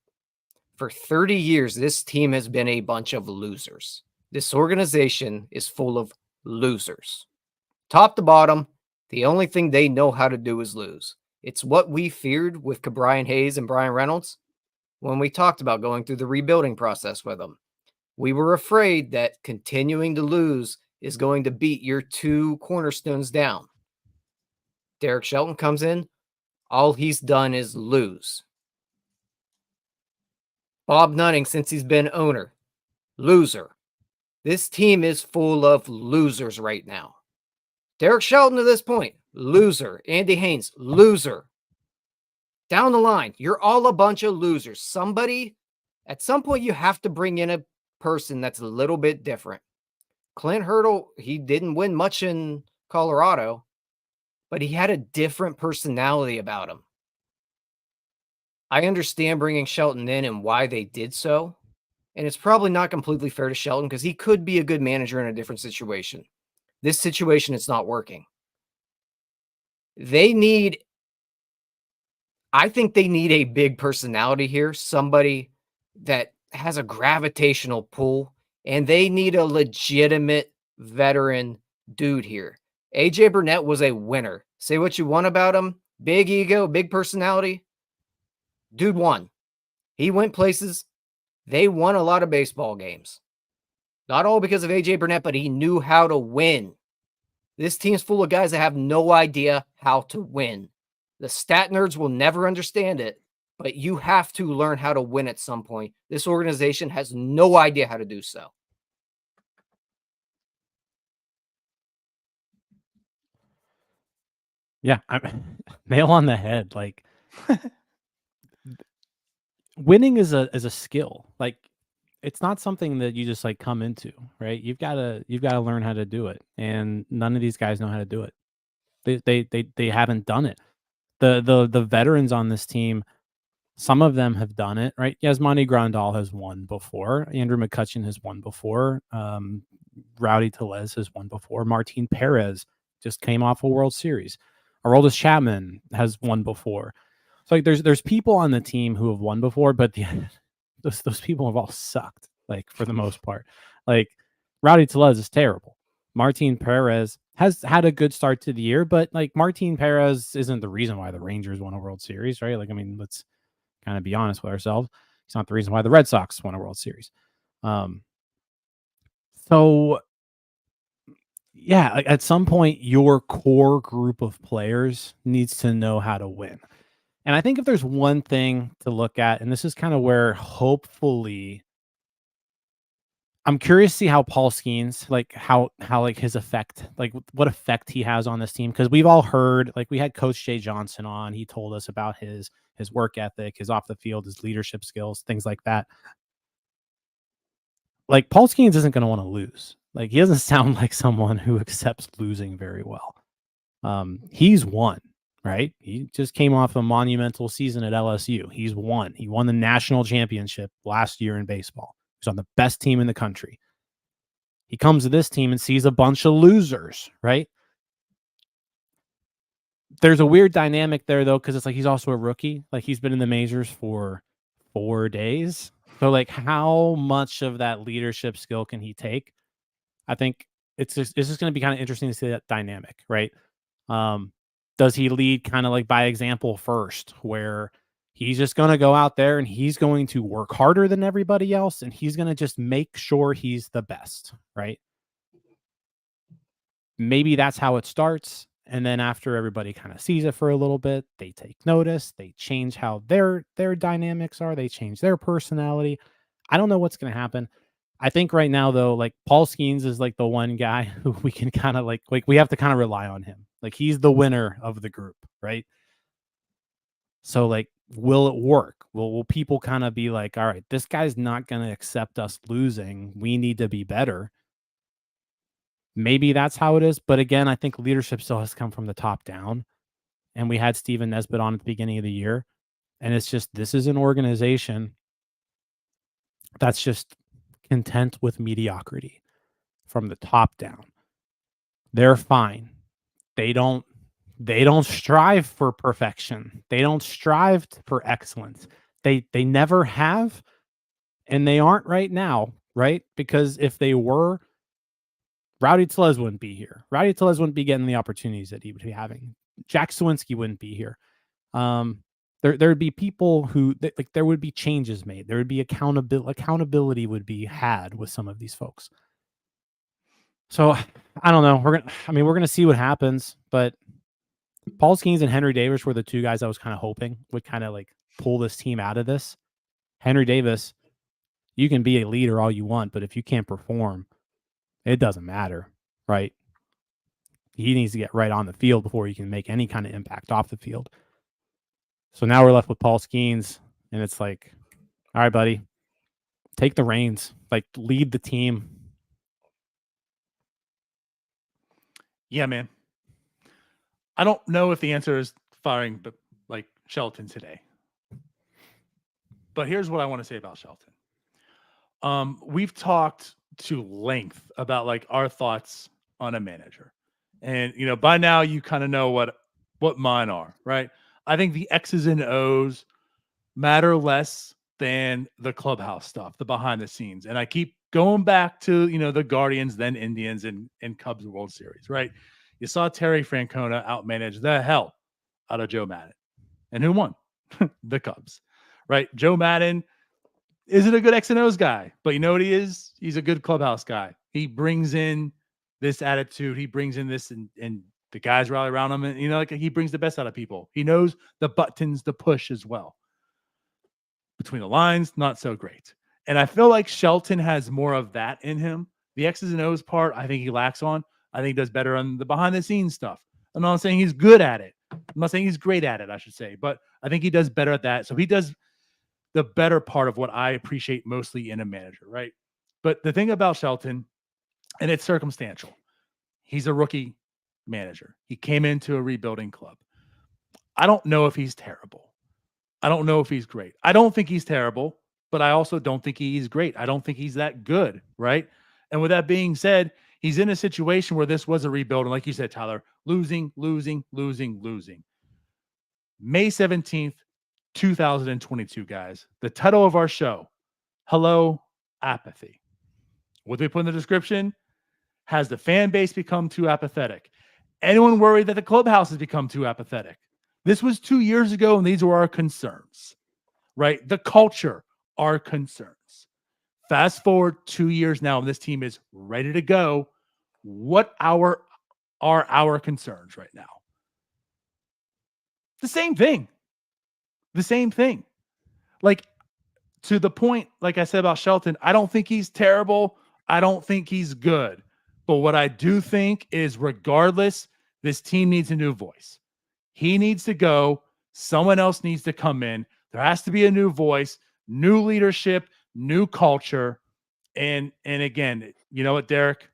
[SPEAKER 3] for 30 years, this team has been a bunch of losers. This organization is full of losers. Top to bottom, the only thing they know how to do is lose. It's what we feared with Brian Hayes and Brian Reynolds when we talked about going through the rebuilding process with them. We were afraid that continuing to lose is going to beat your two cornerstones down. Derek Shelton comes in, all he's done is lose. Bob Nutting, since he's been owner, loser. This team is full of losers right now. Derek Shelton to this point, loser. Andy Haynes, loser. Down the line, you're all a bunch of losers. Somebody, at some point, you have to bring in a person that's a little bit different. Clint Hurdle, he didn't win much in Colorado, but he had a different personality about him. I understand bringing Shelton in and why they did so. And it's probably not completely fair to Shelton because he could be a good manager in a different situation. This situation, it's not working. I think they need a big personality here, somebody that has a gravitational pull, and they need a legitimate veteran dude here. AJ Burnett was a winner. Say what you want about him. Big ego, big personality. Dude won. He went places. They won a lot of baseball games. Not all because of AJ Burnett, but he knew how to win. This team's full of guys that have no idea how to win. The stat nerds will never understand it, but you have to learn how to win at some point. This organization has no idea how to do so.
[SPEAKER 2] Yeah, nail on the head. Like winning is a skill. Like it's not something that you just like come into, right? You've got to learn how to do it, and none of these guys know how to do it. They haven't done it. The veterans on this team, some of them have done it, right? Yasmani Grandal has won before. Andrew McCutcheon has won before. Rowdy Tellez has won before. Martin Perez just came off a World Series. Aroldis Chapman has won before. So like there's people on the team who have won before, but those people have all sucked, like for the most part. Like Rowdy Tellez is terrible. Martin Perez has had a good start to the year, but like Martin Perez isn't the reason why the Rangers won a World Series, right? Like, I mean, let's kind of be honest with ourselves. It's not the reason why the Red Sox won a World Series. So yeah, like at some point, your core group of players needs to know how to win. And I think if there's one thing to look at, and this is kind of where hopefully I'm curious to see how Paul Skeens, like how like his effect, like what effect he has on this team. Cause we've all heard, like we had Coach Jay Johnson on, he told us about his work ethic, his off the field, his leadership skills, things like that. Like Paul Skeens isn't going to want to lose. Like he doesn't sound like someone who accepts losing very well. He's won, right? He just came off a monumental season at LSU. He's won. He won the national championship last year in baseball. He's on the best team in the country. He comes to this team and sees a bunch of losers, right? There's a weird dynamic there, though, because it's like he's also a rookie. Like he's been in the majors for 4 days. So, like, how much of that leadership skill can he take? I think it's just going to be kind of interesting to see that dynamic, right? Does he lead kind of like by example first, where he's just going to go out there and he's going to work harder than everybody else and he's going to just make sure he's the best, right? Maybe that's how it starts. And then after everybody kind of sees it for a little bit, they take notice, they change how their dynamics are, they change their personality. I don't know what's going to happen. I think right now, though, like Paul Skeens is like the one guy who we can kind of like we have to kind of rely on him. Like he's the winner of the group, right? So like, will it work? Will people kind of be like, all right, this guy's not going to accept us losing. We need to be better. Maybe that's how it is. But again, I think leadership still has to come from the top down. And we had Steven Nesbitt on at the beginning of the year. And it's just, this is an organization that's just content with mediocrity from the top down. They're fine. They don't strive for perfection. They don't strive for excellence. They never have, and they aren't right now, right? Because if they were, Rowdy Tellez wouldn't be here. Rowdy Tellez wouldn't be getting the opportunities that he would be having. Jack Sawinski wouldn't be here. There would be people who like there would be changes made. There would be accountability would be had with some of these folks. So I don't know. We're gonna see what happens, but Paul Skeens and Henry Davis were the two guys I was kind of hoping would kind of like pull this team out of this. Henry Davis, you can be a leader all you want, but if you can't perform, it doesn't matter, right? He needs to get right on the field before he can make any kind of impact off the field. So now we're left with Paul Skeens, and it's like, all right, buddy, take the reins, like lead the team.
[SPEAKER 1] Yeah, man. I don't know if the answer is firing, but like Shelton today. But here's what I want to say about Shelton. We've talked to length about like our thoughts on a manager, and by now you kind of know what mine are, right? I think the X's and O's matter less than the clubhouse stuff, the behind the scenes, and I keep going back to the Guardians, then Indians, and Cubs World Series, right? You saw Terry Francona outmanage the hell out of Joe Maddon. And who won? The Cubs, right? Joe Maddon isn't a good X and O's guy, but you know what he is? He's a good clubhouse guy. He brings in this attitude. He brings in this, and the guys rally around him. And, like he brings the best out of people. He knows the buttons to push as well. Between the lines, not so great. And I feel like Shelton has more of that in him. The X's and O's part, I think he lacks on. I think he does better on the behind-the-scenes stuff. I'm not saying he's good at it. I'm not saying he's great at it, I should say. But I think he does better at that. So he does the better part of what I appreciate mostly in a manager, right? But the thing about Shelton, and it's circumstantial, he's a rookie manager. He came into a rebuilding club. I don't know if he's terrible. I don't know if he's great. I don't think he's terrible, but I also don't think he's great. I don't think he's that good, right? And with that being said, he's in a situation where this was a rebuild. And like you said, Tyler, losing. May 17th, 2022, guys. The title of our show, Hello, Apathy. What we put in the description? Has the fan base become too apathetic? Anyone worried that the clubhouse has become too apathetic? This was 2 years ago, and these were our concerns, right? The culture, our concerns. Fast forward 2 years now, and this team is ready to go. What are our concerns right now? The same thing. Like, to the point, like I said about Shelton, I don't think he's terrible. I don't think he's good. But what I do think is, regardless, this team needs a new voice. He needs to go. Someone else needs to come in. There has to be a new voice, new leadership, new culture. And again, you know what, Derek?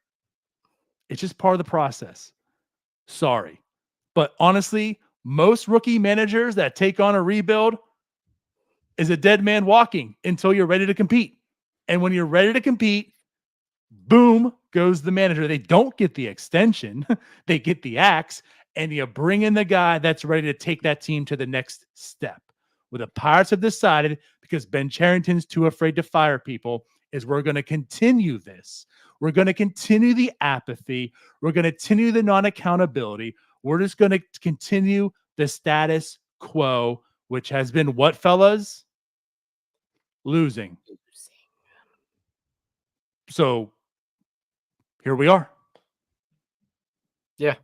[SPEAKER 1] It's just part of the process. Sorry. But honestly, most rookie managers that take on a rebuild is a dead man walking until you're ready to compete. And when you're ready to compete, boom goes the manager. They don't get the extension. They get the axe, and you bring in the guy that's ready to take that team to the next step. What the Pirates have decided, because Ben Cherington's too afraid to fire people, is we're going to continue this. We're going to continue the apathy. We're going to continue the non-accountability. We're just going to continue the status quo, which has been what, fellas? Losing. So here we are.
[SPEAKER 3] Yeah,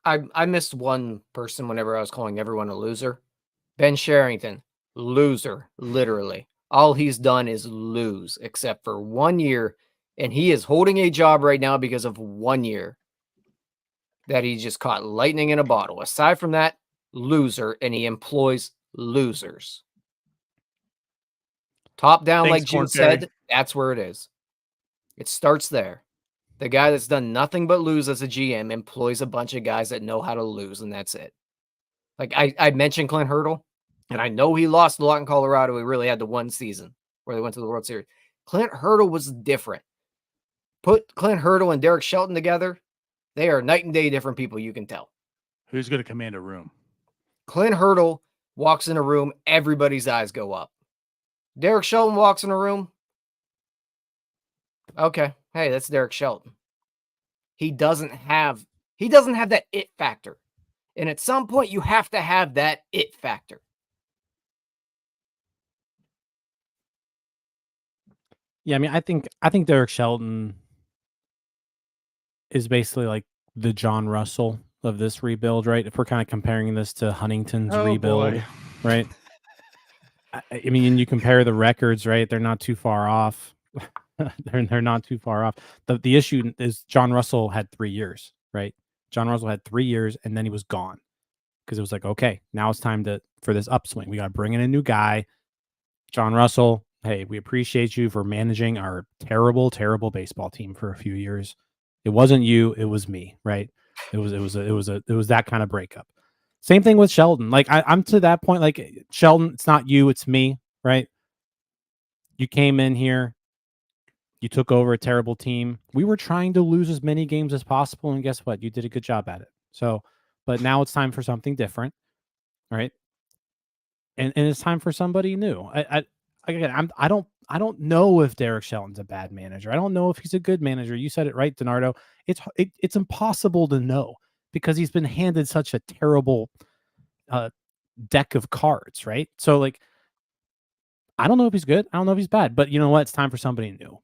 [SPEAKER 3] I missed one person whenever I was calling everyone a loser. Ben Cherington, loser, literally. all he's done is lose, except for 1 year, and he is holding a job right now because of 1 year that he just caught lightning in a bottle. Aside from that, loser, and he employs losers. Top down,
[SPEAKER 1] Thanks,
[SPEAKER 3] like Jude
[SPEAKER 1] Corn Fairy.
[SPEAKER 3] said, that's where it is. It starts there. The guy that's done nothing but lose as a GM employs a bunch of guys that know how to lose, and that's it. Like I mentioned Clint Hurdle, and I know he lost a lot in Colorado. He really had the one season where they went to the World Series. Clint Hurdle was different. Put Clint Hurdle and Derek Shelton together, they are night and day different people, you can tell.
[SPEAKER 1] Who's going to command a room?
[SPEAKER 3] Clint Hurdle walks in a room, everybody's eyes go up. Derek Shelton walks in a room. Okay, hey, that's Derek Shelton. He doesn't have that it factor. And at some point you have to have that it factor.
[SPEAKER 2] Yeah, I mean, I think Derek Shelton is basically like the John Russell of this rebuild, right? If we're kind of comparing this to Huntington's rebuild,
[SPEAKER 1] boy.
[SPEAKER 2] right? I mean, you compare the records, right? They're not too far off. they're not too far off. The issue is John Russell had 3 years, right? John Russell had 3 years and then he was gone because it was like, okay, now it's time for this upswing. We got to bring in a new guy. John Russell, hey, we appreciate you for managing our terrible, terrible baseball team for a few years. It wasn't you, it was me, right? It was that kind of breakup. Same thing with Sheldon. Like I'm to that point, like Sheldon, it's not you, it's me, right? You came in here, you took over a terrible team. We were trying to lose as many games as possible, and guess what? You did a good job at it. So, but now it's time for something different, right? And it's time for somebody new. I don't know if Derek Shelton's a bad manager. I don't know if he's a good manager. You said it right, DiNardo. It's impossible to know because he's been handed such a terrible deck of cards, right? So like, I don't know if he's good. I don't know if he's bad. But you know what? It's time for somebody new.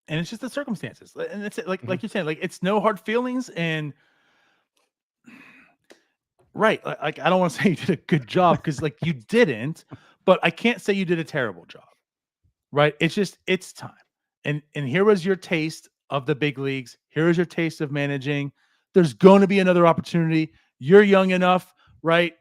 [SPEAKER 1] And it's just the circumstances. And it's like you're saying, like it's no hard feelings and. Right. Like I don't want to say you did a good job because like you didn't, but I can't say you did a terrible job. Right. It's time. And here was your taste of the big leagues. Here is your taste of managing. There's going to be another opportunity. You're young enough, right?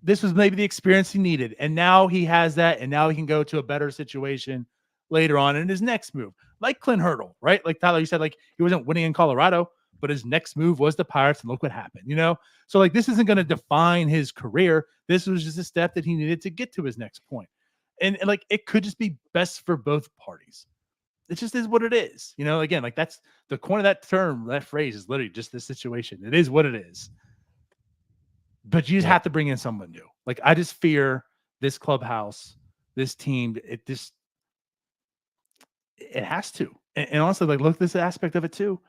[SPEAKER 1] This was maybe the experience he needed. And now he has that. And now he can go to a better situation later on in his next move. Like Clint Hurdle, right? Like Tyler, you said, like he wasn't winning in Colorado, but his next move was the Pirates, and look what happened, you know? So, like, this isn't going to define his career. This was just a step that he needed to get to his next point. And like, it could just be best for both parties. It just is what it is. You know, again, like that's the point of that term, that phrase is literally just this situation. It is what it is. But you just have to bring in someone new. Like, I just fear this clubhouse, this team, it has to. And honestly, like, look at this aspect of it too.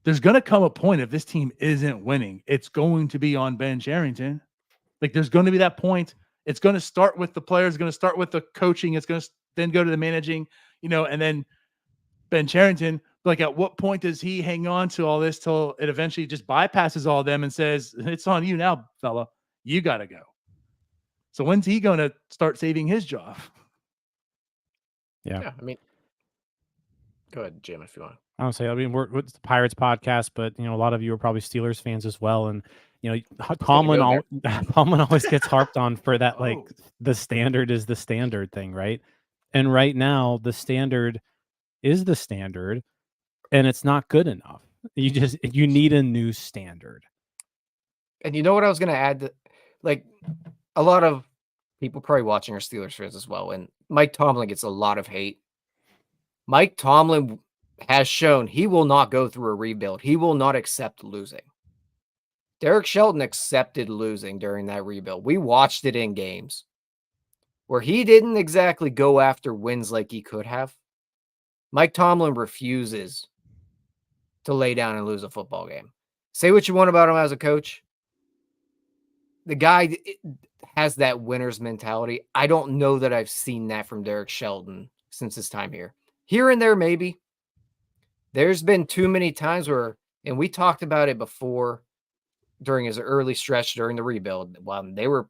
[SPEAKER 1] There's going to come a point if this team isn't winning, it's going to be on Ben Cherington. Like there's going to be that point. It's going to start with the players, it's going to start with the coaching. It's going to then go to the managing, you know, and then Ben Cherington, like at what point does he hang on to all this till it eventually just bypasses all of them and says, it's on you now, fella. You got to go. So when's he going to start saving his job?
[SPEAKER 3] Yeah. I mean, go ahead, Jim, if you want.
[SPEAKER 2] I don't say. I mean, it's the Pirates podcast, but you know, a lot of you are probably Steelers fans as well, and you know, Tomlin always gets harped on for that. Like the standard is the standard thing, right? And right now, the standard is the standard, and it's not good enough. You need a new standard.
[SPEAKER 3] And you know what I was going to add? Like a lot of people probably watching are Steelers fans as well, and Mike Tomlin gets a lot of hate. Mike Tomlin has shown he will not go through a rebuild. He will not accept losing. Derek Shelton accepted losing during that rebuild. We watched it in games where he didn't exactly go after wins like he could have. Mike Tomlin refuses to lay down and lose a football game. Say what you want about him as a coach. The guy has that winner's mentality. I don't know that I've seen that from Derek Shelton since his time here. Here and there, maybe. There's been too many times where, and we talked about it before during his early stretch during the rebuild, while they were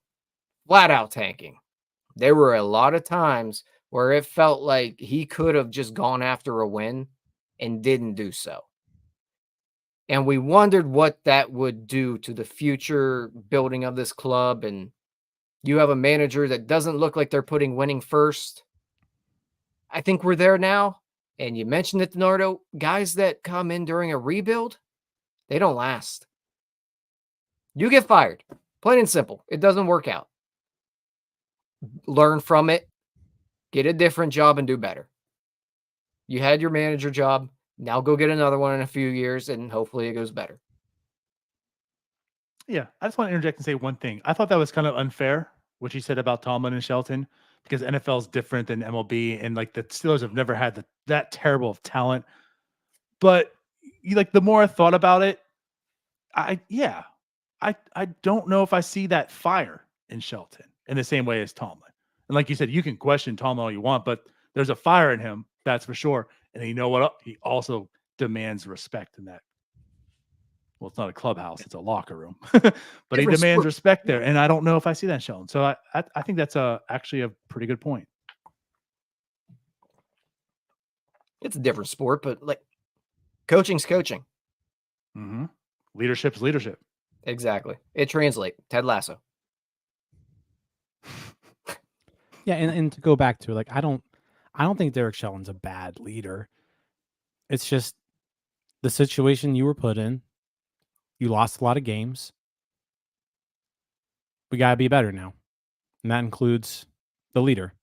[SPEAKER 3] flat out tanking. There were a lot of times where it felt like he could have just gone after a win and didn't do so. And we wondered what that would do to the future building of this club. And you have a manager that doesn't look like they're putting winning first. I think we're there now. And you mentioned it, Nardo, guys that come in during a rebuild, they don't last. You get fired. Plain and simple. It doesn't work out. Learn from it. Get a different job and do better. You had your manager job. Now go get another one in a few years, and hopefully it goes better.
[SPEAKER 1] Yeah, I just want to interject and say one thing. I thought that was kind of unfair, what you said about Tomlin and Shelton, because NFL is different than MLB, and like the Steelers have never had that terrible of talent. But the more I thought about it, I don't know if I see that fire in Shelton in the same way as Tomlin. And like you said, you can question Tomlin all you want, but there's a fire in him, that's for sure. And you know what? He also demands respect in that. Well, it's not a clubhouse; it's a locker room, but he demands respect there. And I don't know if I see that in Shelton. So I think that's actually a pretty good point.
[SPEAKER 3] It's a different sport, but like coaching's coaching.
[SPEAKER 1] Mm-hmm. Leadership is leadership.
[SPEAKER 3] Exactly. It translates. Ted Lasso.
[SPEAKER 2] Yeah, and to go back to it, like I don't think Derek Shelton's a bad leader. It's just the situation you were put in. You lost a lot of games. We gotta be better now, and that includes the leader.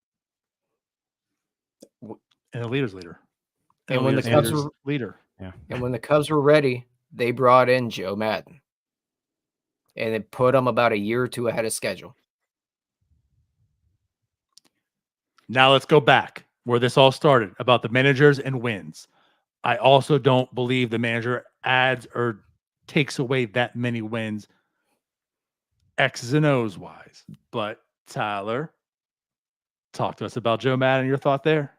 [SPEAKER 1] And the leader's leader.
[SPEAKER 3] And when the Cubs were
[SPEAKER 1] leader,
[SPEAKER 2] yeah.
[SPEAKER 3] And when the Cubs were ready, they brought in Joe Madden, and it put them about a year or two ahead of schedule.
[SPEAKER 1] Now let's go back where this all started about the managers and wins. I also don't believe the manager adds or takes away that many wins, X's and O's wise. But Tyler, talk to us about Joe Madden. Your thought there?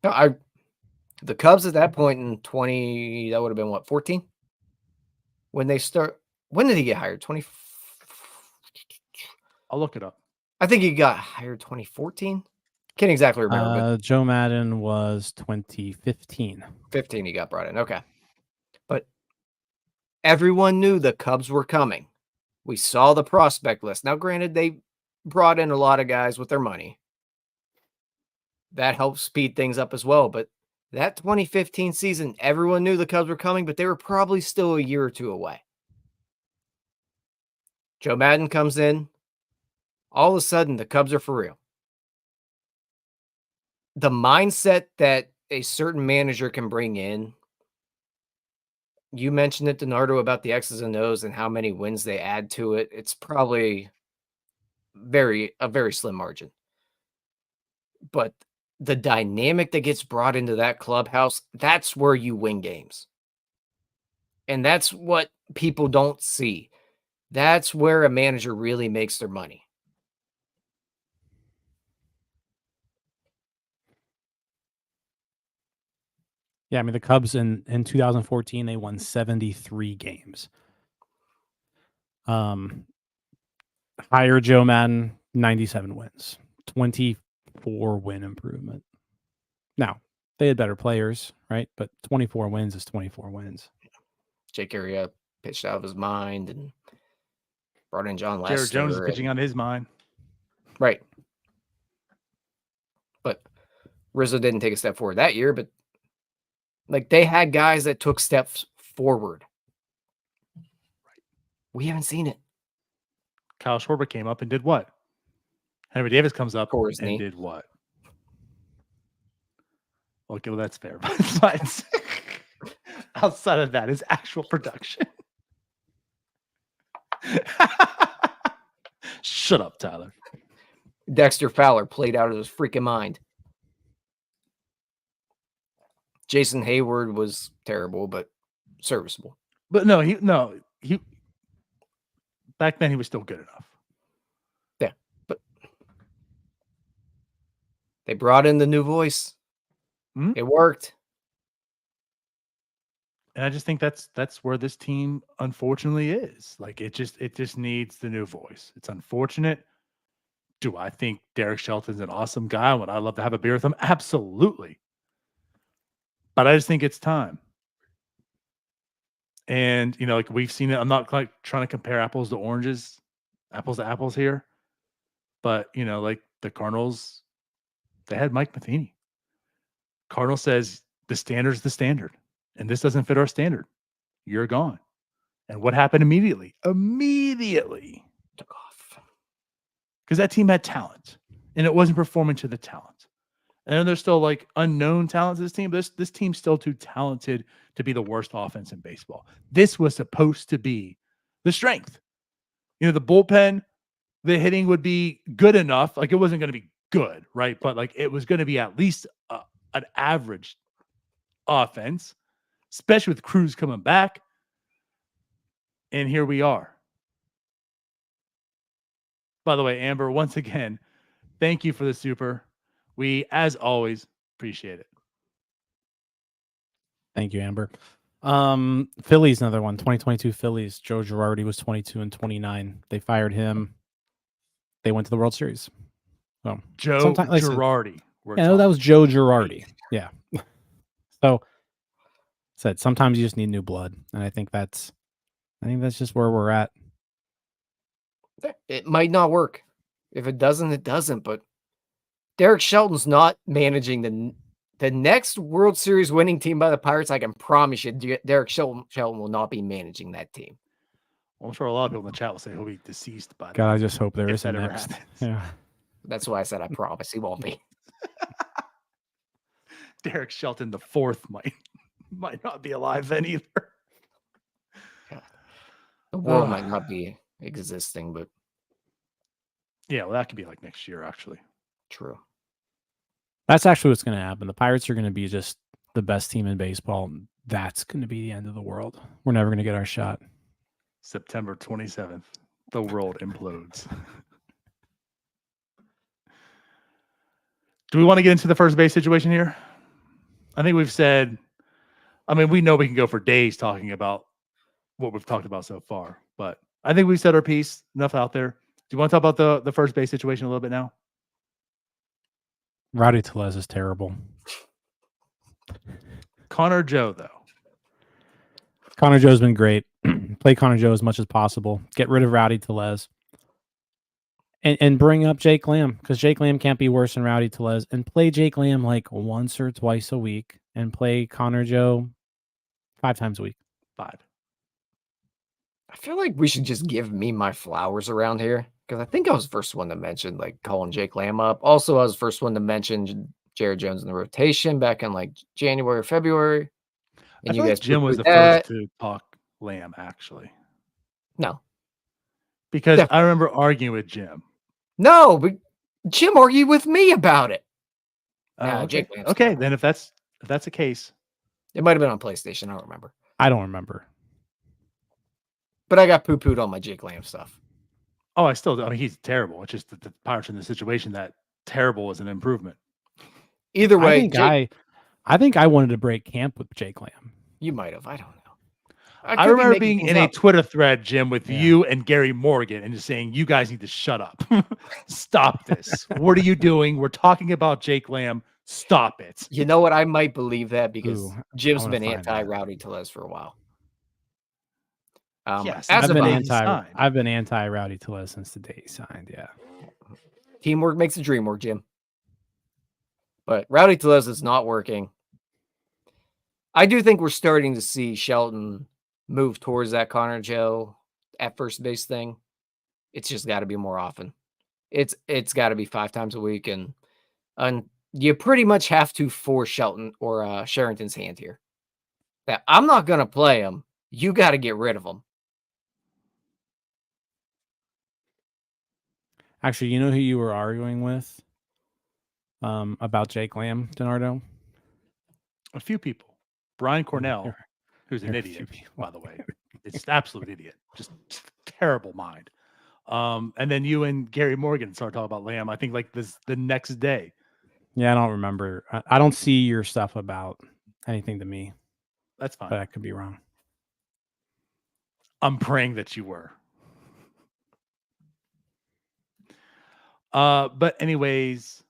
[SPEAKER 3] No, the Cubs at that point in 20, that would have been what, 14? When did he get hired? 20.
[SPEAKER 1] I'll look it up.
[SPEAKER 3] I think he got hired 2014. Can't exactly remember. But
[SPEAKER 2] Joe Madden was 2015.
[SPEAKER 3] 15 he got brought in. Okay. But everyone knew the Cubs were coming. We saw the prospect list. Now, granted, they brought in a lot of guys with their money. That helped speed things up as well. But that 2015 season, everyone knew the Cubs were coming, but they were probably still a year or two away. Joe Madden comes in. All of a sudden, the Cubs are for real. The mindset that a certain manager can bring in, you mentioned it, Donardo, about the X's and O's and how many wins they add to it. It's probably a very slim margin. But the dynamic that gets brought into that clubhouse, that's where you win games. And that's what people don't see. That's where a manager really makes their money.
[SPEAKER 2] Yeah, I mean, the Cubs in 2014, they won 73 games. Hire Joe Madden, 97 wins, 24 win improvement. Now, they had better players, right? But 24 wins is 24 wins.
[SPEAKER 3] Jake Arrieta pitched out of his mind and brought in John Lester.
[SPEAKER 1] Jared Jones is pitching on his mind.
[SPEAKER 3] Right. But Rizzo didn't take a step forward that year, but like they had guys that took steps forward. Right. We haven't seen it.
[SPEAKER 1] Kyle Schwarber came up and did what? Henry Davis comes up
[SPEAKER 3] and
[SPEAKER 1] did what? Okay, well, that's fair. But outside of that is actual production. Shut up, Tyler.
[SPEAKER 3] Dexter Fowler played out of his freaking mind. Jason Hayward was terrible, but serviceable.
[SPEAKER 1] But he back then he was still good enough.
[SPEAKER 3] Yeah, but they brought in the new voice. Mm-hmm. It worked.
[SPEAKER 1] And I just think that's where this team unfortunately is. Like it just needs the new voice. It's unfortunate, Do I think Derek Shelton's an awesome guy? Would I love to have a beer with him? Absolutely. But I just think it's time. And, like we've seen it. I'm not like trying to compare apples to oranges, apples to apples here. But, like the Cardinals, they had Mike Matheny. Cardinal says the standard's the standard, and this doesn't fit our standard. You're gone. And what happened immediately? Immediately.
[SPEAKER 3] Took off.
[SPEAKER 1] Because that team had talent, and it wasn't performing to the talent. And there's still like unknown talent to this team. This team's still too talented to be the worst offense in baseball. This was supposed to be the strength. The bullpen, the hitting would be good enough. Like it wasn't going to be good, right? But like it was going to be at least an average offense, especially with Cruz coming back. And here we are. By the way, Amber, once again, thank you for the super. We, as always, appreciate it.
[SPEAKER 2] Thank you, Amber. Phillies, another one. 2022 Phillies. Joe Girardi was 22 and 29. They fired him. They went to the World Series. So
[SPEAKER 1] Joe Girardi.
[SPEAKER 2] Yeah, that was Joe Girardi. Yeah. So said sometimes you just need new blood, and I think that's just where we're at.
[SPEAKER 3] It might not work. If it doesn't, it doesn't. But Derek Shelton's not managing the next World Series winning team by the Pirates. I can promise you, Derek Shelton will not be managing that team.
[SPEAKER 1] Well, I'm sure a lot of people in the chat will say he'll be deceased by
[SPEAKER 2] God, I just hope there is a
[SPEAKER 1] ever
[SPEAKER 2] next.
[SPEAKER 1] happens.
[SPEAKER 2] Yeah.
[SPEAKER 3] That's why I said I promise he won't be.
[SPEAKER 1] Derek Shelton the fourth might not be alive then either.
[SPEAKER 3] The world might not be existing, but
[SPEAKER 1] yeah, well, that could be like next year, actually.
[SPEAKER 3] True.
[SPEAKER 2] That's actually what's going to happen. The Pirates are going to be just the best team in baseball. That's going to be the end of the world. We're never going to get our shot.
[SPEAKER 1] September 27th, the world implodes. Do we want to get into the first base situation here? I think we've said, we know we can go for days talking about what we've talked about so far, but I think we've said our piece, enough out there. Do you want to talk about the first base situation a little bit now?
[SPEAKER 2] Rowdy Tellez is terrible.
[SPEAKER 1] Connor Joe, though.
[SPEAKER 2] Connor Joe's been great. Play Connor Joe as much as possible. Get rid of Rowdy Tellez. And bring up Jake Lamb, because Jake Lamb can't be worse than Rowdy Tellez. And play Jake Lamb like once or twice a week. And play Connor Joe 5 times a week.
[SPEAKER 1] 5.
[SPEAKER 3] I feel like we should just give me my flowers around here, because I think I was the first one to mention like calling Jake Lamb up. Also, I was the first one to mention Jared Jones in the rotation back in like January or February.
[SPEAKER 1] And I feel like Jim was the first to talk Lamb, actually.
[SPEAKER 3] No.
[SPEAKER 1] Because I remember arguing with Jim.
[SPEAKER 3] No, but Jim argued with me about it.
[SPEAKER 1] Okay. Jake Lamb's okay, then if that's the case.
[SPEAKER 3] It might have been on PlayStation. I don't remember.
[SPEAKER 2] I don't remember.
[SPEAKER 3] But I got poo-pooed on my Jake Lamb stuff.
[SPEAKER 1] Oh, he's terrible. It's just that the Pirates in the situation that terrible is an improvement.
[SPEAKER 3] Either way,
[SPEAKER 2] I think I wanted to break camp with Jake Lamb.
[SPEAKER 3] You might have. I don't know.
[SPEAKER 1] I remember being in a Twitter thread, Jim, with you and Gary Morgan and just saying, you guys need to shut up. Stop this. What are you doing? We're talking about Jake Lamb. Stop it.
[SPEAKER 3] You know what? I might believe that because Jim's been anti-Rowdy Tellez for a while.
[SPEAKER 1] Yes,
[SPEAKER 2] I've been anti-Rowdy Tellez since the day he signed. Yeah.
[SPEAKER 3] Teamwork makes the dream work, Jim. But Rowdy Tellez is not working. I do think we're starting to see Shelton move towards that Connor Joe at first base thing. It's just got to be more often. It's got to be 5 times a week, and you pretty much have to force Shelton or Sherrington's hand here. That I'm not gonna play him. You got to get rid of him.
[SPEAKER 2] Actually, you know who you were arguing with about Jake Lamb, Donardo?
[SPEAKER 1] A few people. Brian Cornell, who's an idiot, by the way. It's an absolute idiot. Just terrible mind. And then you and Gary Morgan started talking about Lamb, I think like the next day.
[SPEAKER 2] Yeah, I don't remember. I don't see your stuff about anything to me.
[SPEAKER 1] That's fine.
[SPEAKER 2] But I could be wrong.
[SPEAKER 1] I'm praying that you were. But anyways,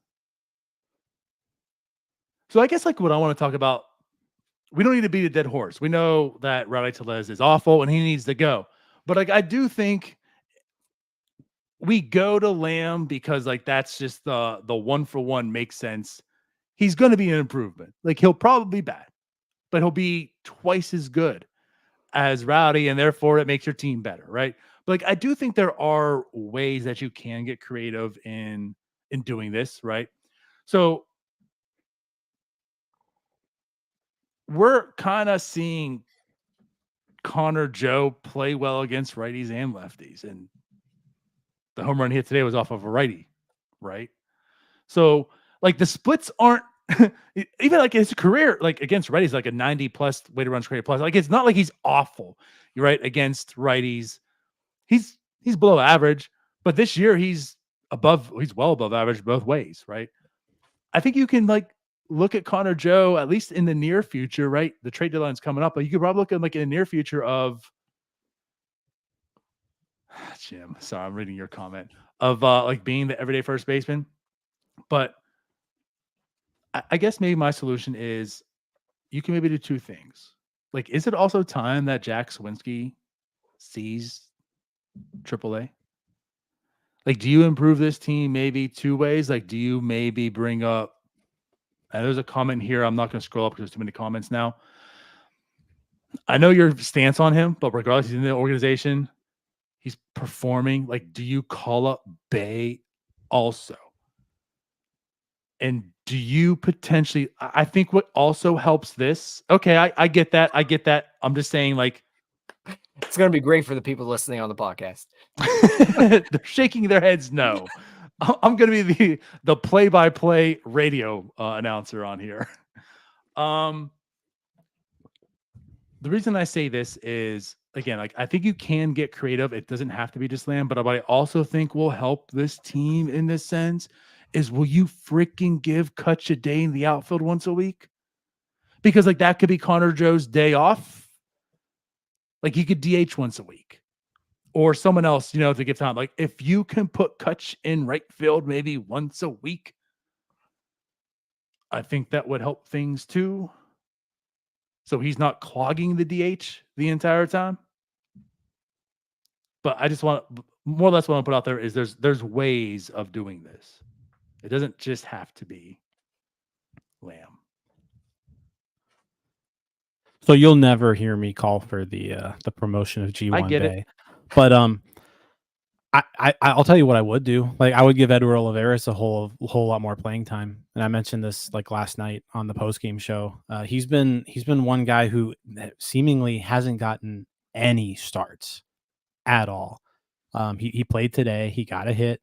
[SPEAKER 1] so I guess like what I want to talk about, we don't need to beat a dead horse. We know that Rowdy Tellez is awful and he needs to go. But like I do think we go to Lamb because like that's just the 1-for-1 makes sense. He's going to be an improvement. Like he'll probably be bad, but he'll be twice as good as Rowdy, and therefore it makes your team better, right? But like I do think there are ways that you can get creative in doing this, right? So we're kind of seeing Connor Joe play well against righties and lefties, and the home run hit today was off of a righty, right? So like the splits aren't even like his career, like against righties, like a 90 plus weighted runs created plus. Like it's not like he's awful, you're right, against righties. He's below average, but this year he's well above average both ways, right? I think you can like look at Connor Joe, at least in the near future, right? The trade deadline's coming up, but you could probably look at like in the near future of Jim. Sorry, I'm reading your comment of like being the everyday first baseman. But I guess maybe my solution is you can maybe do two things. Like, is it also time that Jack Swinsky sees AAA? Like, do you improve this team maybe two ways? Like, do you maybe bring up, and there's a comment here. I'm not going to scroll up because there's too many comments now. I know your stance on him, but regardless, he's in the organization. He's performing. Like, do you call up Bay also? And do you potentially, I think what also helps this, okay, I get that. I get that. I'm just saying, like,
[SPEAKER 3] it's going to be great for the people listening on the podcast.
[SPEAKER 1] they're shaking their heads no. I'm going to be the play-by-play radio announcer on here. The reason I say this is, again, like I think you can get creative. It doesn't have to be just Lamb, but I also think will help this team in this sense is, will you freaking give Kutch a day in the outfield once a week? Because like that could be Connor Joe's day off. Like he could DH once a week. Or someone else, you know, to give time. Like if you can put Kutch in right field maybe once a week, I think that would help things too. So he's not clogging the DH the entire time. But I just want, more or less what I want to put out there is there's ways of doing this. It doesn't just have to be Lamb.
[SPEAKER 2] So you'll never hear me call for the promotion of G1
[SPEAKER 1] I get
[SPEAKER 2] Bay.
[SPEAKER 1] it.
[SPEAKER 2] But I'll tell you what I would do. Like I would give Edward Olivares a whole lot more playing time. And I mentioned this like last night on the postgame show. He's been one guy who seemingly hasn't gotten any starts at all. He played today. He got a hit.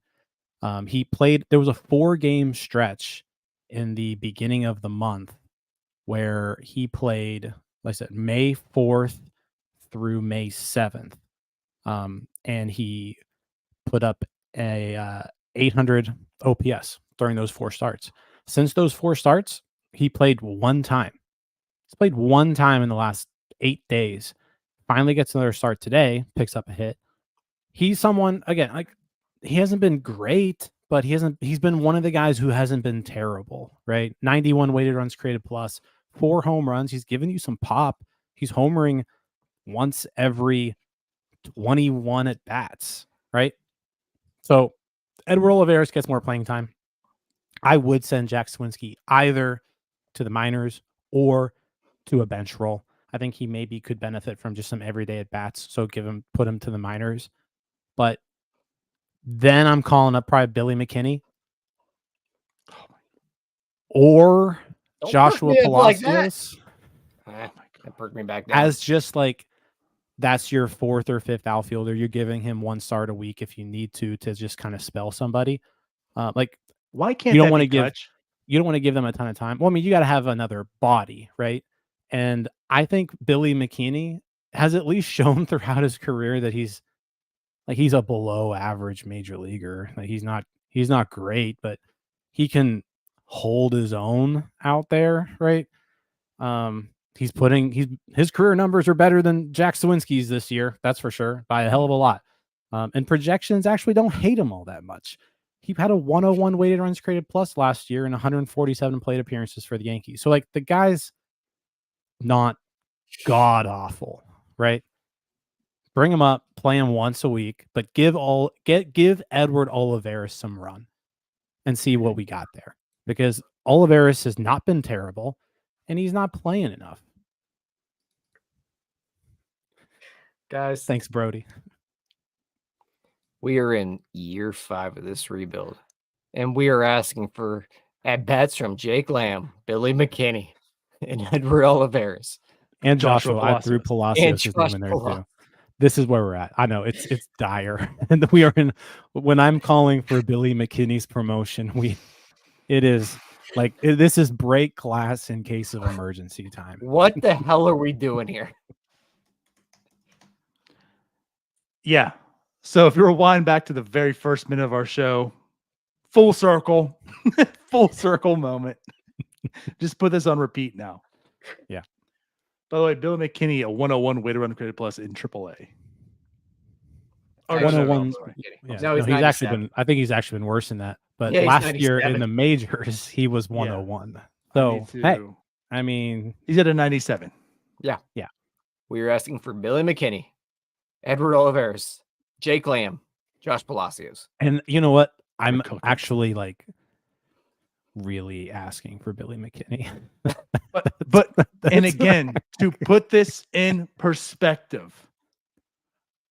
[SPEAKER 2] He played. There was a 4-game stretch in the beginning of the month where he played, like I said, May 4th through May 7th. And he put up a 800 OPS during those 4 starts. Since those 4 starts, he played one time. He's played one time in the last 8 days. Finally gets another start today, picks up a hit. He's someone, again, like he hasn't been great, but he's been one of the guys who hasn't been terrible, right? 91 weighted runs created plus, 4 home runs. He's given you some pop. He's homering once every 21 at bats, right? So Edward Olivares gets more playing time. I would send Jack Swinsky either to the minors or to a bench role. I think he maybe could benefit from just some everyday at bats. So put him to the minors. But then I'm calling up probably Billy McKinney or
[SPEAKER 3] Don't
[SPEAKER 2] Joshua
[SPEAKER 3] put me like
[SPEAKER 2] Palacios.
[SPEAKER 3] That perked me back down.
[SPEAKER 2] As just like, that's your 4th or 5th outfielder. You're giving him 1 start a week if you need to just kind of spell somebody. Like,
[SPEAKER 1] why can't
[SPEAKER 2] you don't
[SPEAKER 1] that
[SPEAKER 2] want
[SPEAKER 1] be
[SPEAKER 2] to give
[SPEAKER 1] Kutch?
[SPEAKER 2] you don't want to give them a ton of time. Well, I mean, you got to have another body, right? And I think Billy McKinney has at least shown throughout his career that he's a below average major leaguer. Like he's not great, but he can hold his own out there, right? His career numbers are better than Jack Swinsky's this year. That's for sure, by a hell of a lot. And projections actually don't hate him all that much. He had a 101 weighted runs created plus last year and 147 plate appearances for the Yankees. So like the guy's not god awful, right? Bring him up, play him once a week, but give Edward Olivares some run and see what we got there. Because Olivares has not been terrible and he's not playing enough.
[SPEAKER 3] Guys,
[SPEAKER 2] Thanks, Brody.
[SPEAKER 3] we are in year 5 of this rebuild, and we are asking for at-bats from Jake Lamb, Billy McKinney, and Edward Olivares.
[SPEAKER 2] And
[SPEAKER 1] Joshua
[SPEAKER 2] Joshua, I threw
[SPEAKER 3] And
[SPEAKER 2] Palacios' name
[SPEAKER 3] Josh
[SPEAKER 2] in there
[SPEAKER 3] Palacios.
[SPEAKER 2] too. This is where we're at. I know it's dire. And we are in when I'm calling for Billy McKinney's promotion, this is break glass in case of emergency time.
[SPEAKER 3] What the hell are we doing here?
[SPEAKER 1] Yeah. So if you rewind back to the very first minute of our show, full circle, full circle moment. Just put this on repeat now.
[SPEAKER 2] Yeah.
[SPEAKER 1] By the way, Bill McKinney, a 101 weighted run created plus in AAA.
[SPEAKER 3] Oh,
[SPEAKER 2] 101.
[SPEAKER 3] Yeah,
[SPEAKER 2] No,
[SPEAKER 3] he's
[SPEAKER 2] he's actually
[SPEAKER 3] 97.
[SPEAKER 2] been. I think he's actually been worse than that. But
[SPEAKER 3] Yeah, he's
[SPEAKER 2] last year in
[SPEAKER 3] 97.
[SPEAKER 2] the majors, he was 101. So hey, I mean,
[SPEAKER 1] he's at a 97.
[SPEAKER 3] We are asking for Billy McKinney, Edward Olivares, Jake Lamb, Josh Palacios.
[SPEAKER 2] and you know what? I'm
[SPEAKER 1] cooking.
[SPEAKER 2] actually like really asking for Billy McKinney.
[SPEAKER 1] But and again, to put this in perspective,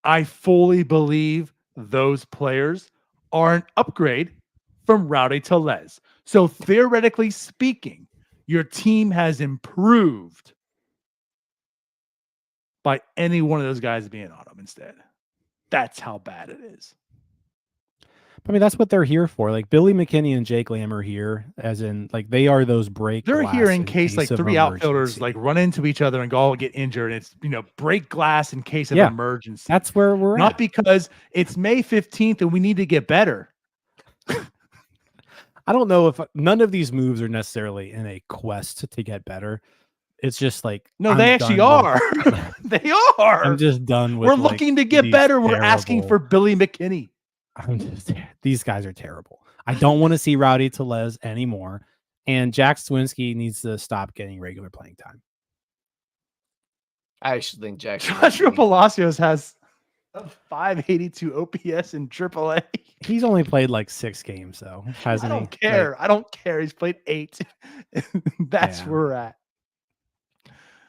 [SPEAKER 1] I fully believe those players are an upgrade from Rowdy Tellez. So theoretically speaking, your team has improved by any one of those guys being on them instead. That's how bad it is.
[SPEAKER 2] I mean, that's what they're here for. Like Billy McKinney and Jake Lamb are here, as in like they are those break.
[SPEAKER 1] They're
[SPEAKER 2] glass
[SPEAKER 1] here in case like
[SPEAKER 2] of
[SPEAKER 1] 3 outfielders
[SPEAKER 2] emergency.
[SPEAKER 1] like run into each other and go all get injured. And it's break glass in case of
[SPEAKER 2] Yeah.
[SPEAKER 1] emergency.
[SPEAKER 2] That's where we're
[SPEAKER 1] Not
[SPEAKER 2] at.
[SPEAKER 1] because it's May 15th and we need to get better.
[SPEAKER 2] I don't know if none of these moves are necessarily in a quest to get better. It's just like
[SPEAKER 1] No,
[SPEAKER 2] I'm
[SPEAKER 1] they actually
[SPEAKER 2] done
[SPEAKER 1] are.
[SPEAKER 2] with-
[SPEAKER 1] They are.
[SPEAKER 2] I'm just done with.
[SPEAKER 1] We're
[SPEAKER 2] like,
[SPEAKER 1] looking to get
[SPEAKER 2] these
[SPEAKER 1] better. We're asking for
[SPEAKER 2] terrible-
[SPEAKER 1] Billy McKinney.
[SPEAKER 2] These guys are terrible. I don't want to see Rowdy Tellez anymore. And Jack Swinski needs to stop getting regular playing time.
[SPEAKER 3] I actually think Jackson.
[SPEAKER 1] Joshua Palacios has a 582 OPS in AAA.
[SPEAKER 2] He's only played like 6 games, though,
[SPEAKER 1] I
[SPEAKER 2] hasn't he?
[SPEAKER 1] don't care. I don't care. He's played 8. That's
[SPEAKER 2] Yeah.
[SPEAKER 1] where we're at.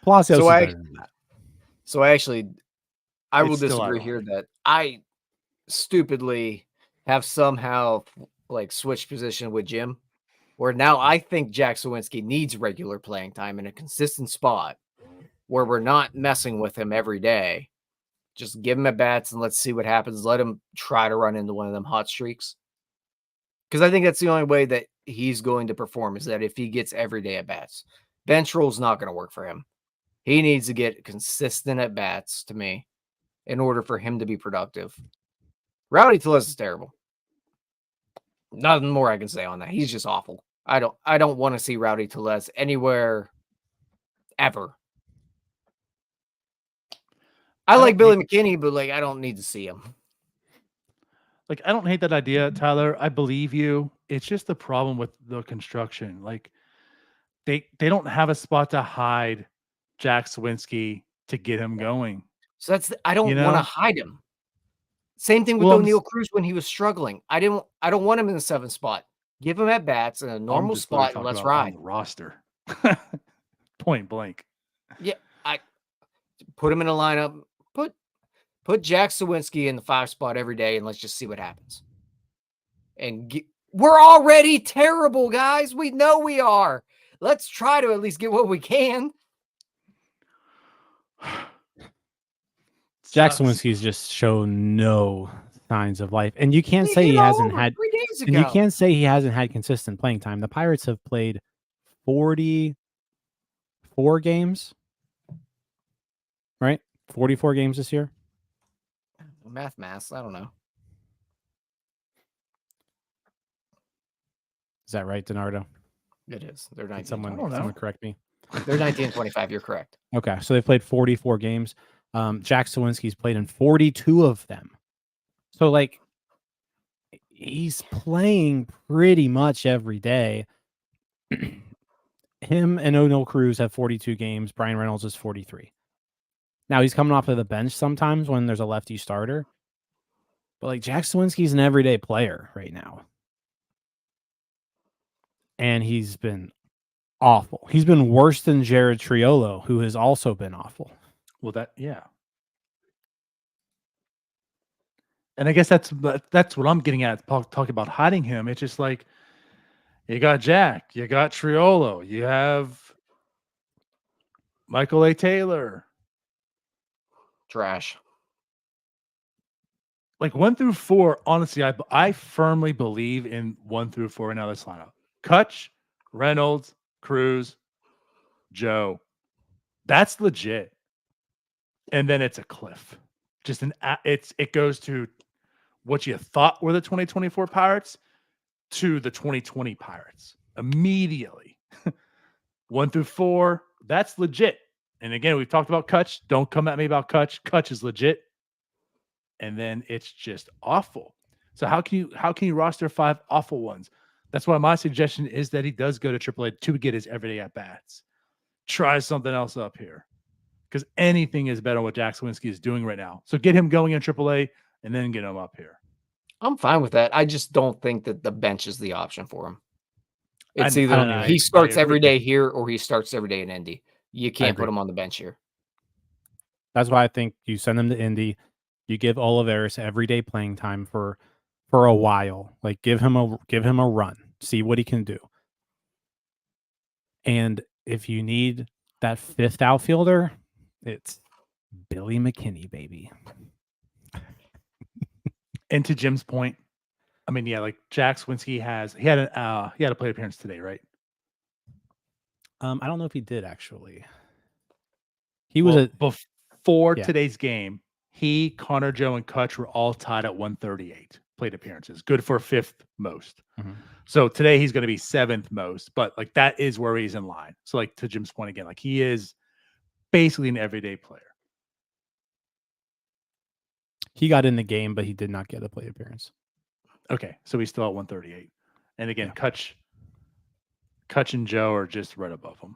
[SPEAKER 2] Palacios
[SPEAKER 3] So
[SPEAKER 2] is
[SPEAKER 3] I-
[SPEAKER 2] better than that.
[SPEAKER 3] So I will
[SPEAKER 1] It's still
[SPEAKER 3] disagree here
[SPEAKER 1] ironic.
[SPEAKER 3] that I stupidly have somehow like switched position with Jim, where now I think Jack Sawinski needs regular playing time in a consistent spot where we're not messing with him every day. Just give him at bats and let's see what happens. Let him try to run into one of them hot streaks. Because I think that's the only way that he's going to perform is that if he gets everyday at bats. Bench rule is not going to work for him. He needs to get consistent at bats to me in order for him to be productive. Rowdy Tellez is terrible. Nothing more I can say on that. He's just awful. I don't want to see Rowdy Tellez anywhere ever. I like Billy McKinney, but like I don't need to see him.
[SPEAKER 1] Like, I don't hate that idea, Tyler. I believe you. It's just the problem with the construction. Like, they don't have a spot to hide Jack Swinski to get him going.
[SPEAKER 3] So I don't
[SPEAKER 1] You
[SPEAKER 3] want
[SPEAKER 1] know?
[SPEAKER 3] to hide him. Same thing with
[SPEAKER 1] Well,
[SPEAKER 3] O'Neal Cruz when he was struggling. I don't want him in the 7th spot. Give him at bats in a normal
[SPEAKER 1] I'm just literally
[SPEAKER 3] spot and
[SPEAKER 1] talking
[SPEAKER 3] let's
[SPEAKER 1] about on
[SPEAKER 3] ride.
[SPEAKER 1] the roster. Point blank.
[SPEAKER 3] Put him in a lineup. Put Jack Sawinski in the 5 spot every day and let's just see what happens. And we're already terrible, guys. We know we are. Let's try to at least get what we can.
[SPEAKER 2] Jack
[SPEAKER 1] Sucks.
[SPEAKER 2] Sawinski's just shown no signs of life. And you can't
[SPEAKER 3] He
[SPEAKER 2] say
[SPEAKER 3] hit
[SPEAKER 2] he
[SPEAKER 3] all
[SPEAKER 2] hasn't
[SPEAKER 3] over
[SPEAKER 2] had
[SPEAKER 3] 3 days
[SPEAKER 2] and you
[SPEAKER 3] ago.
[SPEAKER 2] can't say he hasn't had consistent playing time. The Pirates have played 44 games. Right? 44 games this year.
[SPEAKER 3] Maths. I don't know.
[SPEAKER 2] Is that right, Donardo?
[SPEAKER 3] It is. They're
[SPEAKER 2] Can
[SPEAKER 3] 19.
[SPEAKER 2] someone,
[SPEAKER 1] I don't know.
[SPEAKER 2] someone correct me?
[SPEAKER 3] They're 19 and 25. You're correct.
[SPEAKER 2] Okay, so they've played 44 games. Jack Sawinski's played in 42 of them. So, like, he's playing pretty much every day. Him and O'Neal Cruz have 42 games. Brian Reynolds is 43. Now he's coming off of the bench sometimes when there's a lefty starter. But like Jack Sawinski's an everyday player right now. And he's been awful. He's been worse than Jared Triolo, who has also been awful.
[SPEAKER 1] Well, yeah. And I guess that's what I'm getting at. Talking about hiding him. It's just like you got Jack, you got Triolo, you have Michael A. Taylor.
[SPEAKER 3] Trash.
[SPEAKER 1] Like 1 through 4, honestly, I firmly believe in 1 through 4 in this lineup. Kutch, Reynolds, Cruz, Joe. That's legit. And then it's a cliff. It goes to what you thought were the 2024 Pirates to the 2020 Pirates immediately. 1 through 4, that's legit. And again, we've talked about Kutch. Don't come at me about Kutch. Kutch is legit. And then it's just awful. So how can you roster 5 awful ones? That's why my suggestion is that he does go to AAA to get his everyday at bats. Try something else up here, because anything is better what Jack Sawinski is doing right now. So get him going in AAA and then get him up here.
[SPEAKER 3] I'm fine with that. I just don't think that the bench is the option for him. It's
[SPEAKER 1] I
[SPEAKER 3] either
[SPEAKER 1] don't know.
[SPEAKER 3] he starts
[SPEAKER 1] I
[SPEAKER 3] every
[SPEAKER 1] agree.
[SPEAKER 3] day here or he starts every day in Indy. You can't put
[SPEAKER 2] agree.
[SPEAKER 3] him on the bench here.
[SPEAKER 2] That's why I think you send him to Indy. You give Olivares everyday playing time for a while. Like give him a run. See what he can do. And if you need that 5th outfielder, it's Billy McKinney, baby.
[SPEAKER 1] And to Jim's point, I mean, yeah, like Jack Sawinski he had a plate appearance today, right?
[SPEAKER 2] I don't know if he did actually. He was
[SPEAKER 1] before today's game. He, Connor, Joe, and Kutch were all tied at 138 plate appearances. Good for 5th most.
[SPEAKER 2] Mm-hmm.
[SPEAKER 1] So today he's going to be 7th most, but like that is where he's in line. So like to Jim's point again, like he is basically an everyday player.
[SPEAKER 2] He got in the game, but he did not get a plate appearance.
[SPEAKER 1] Okay, so he's still at 138. And again, Kutch and Joe are just right above him.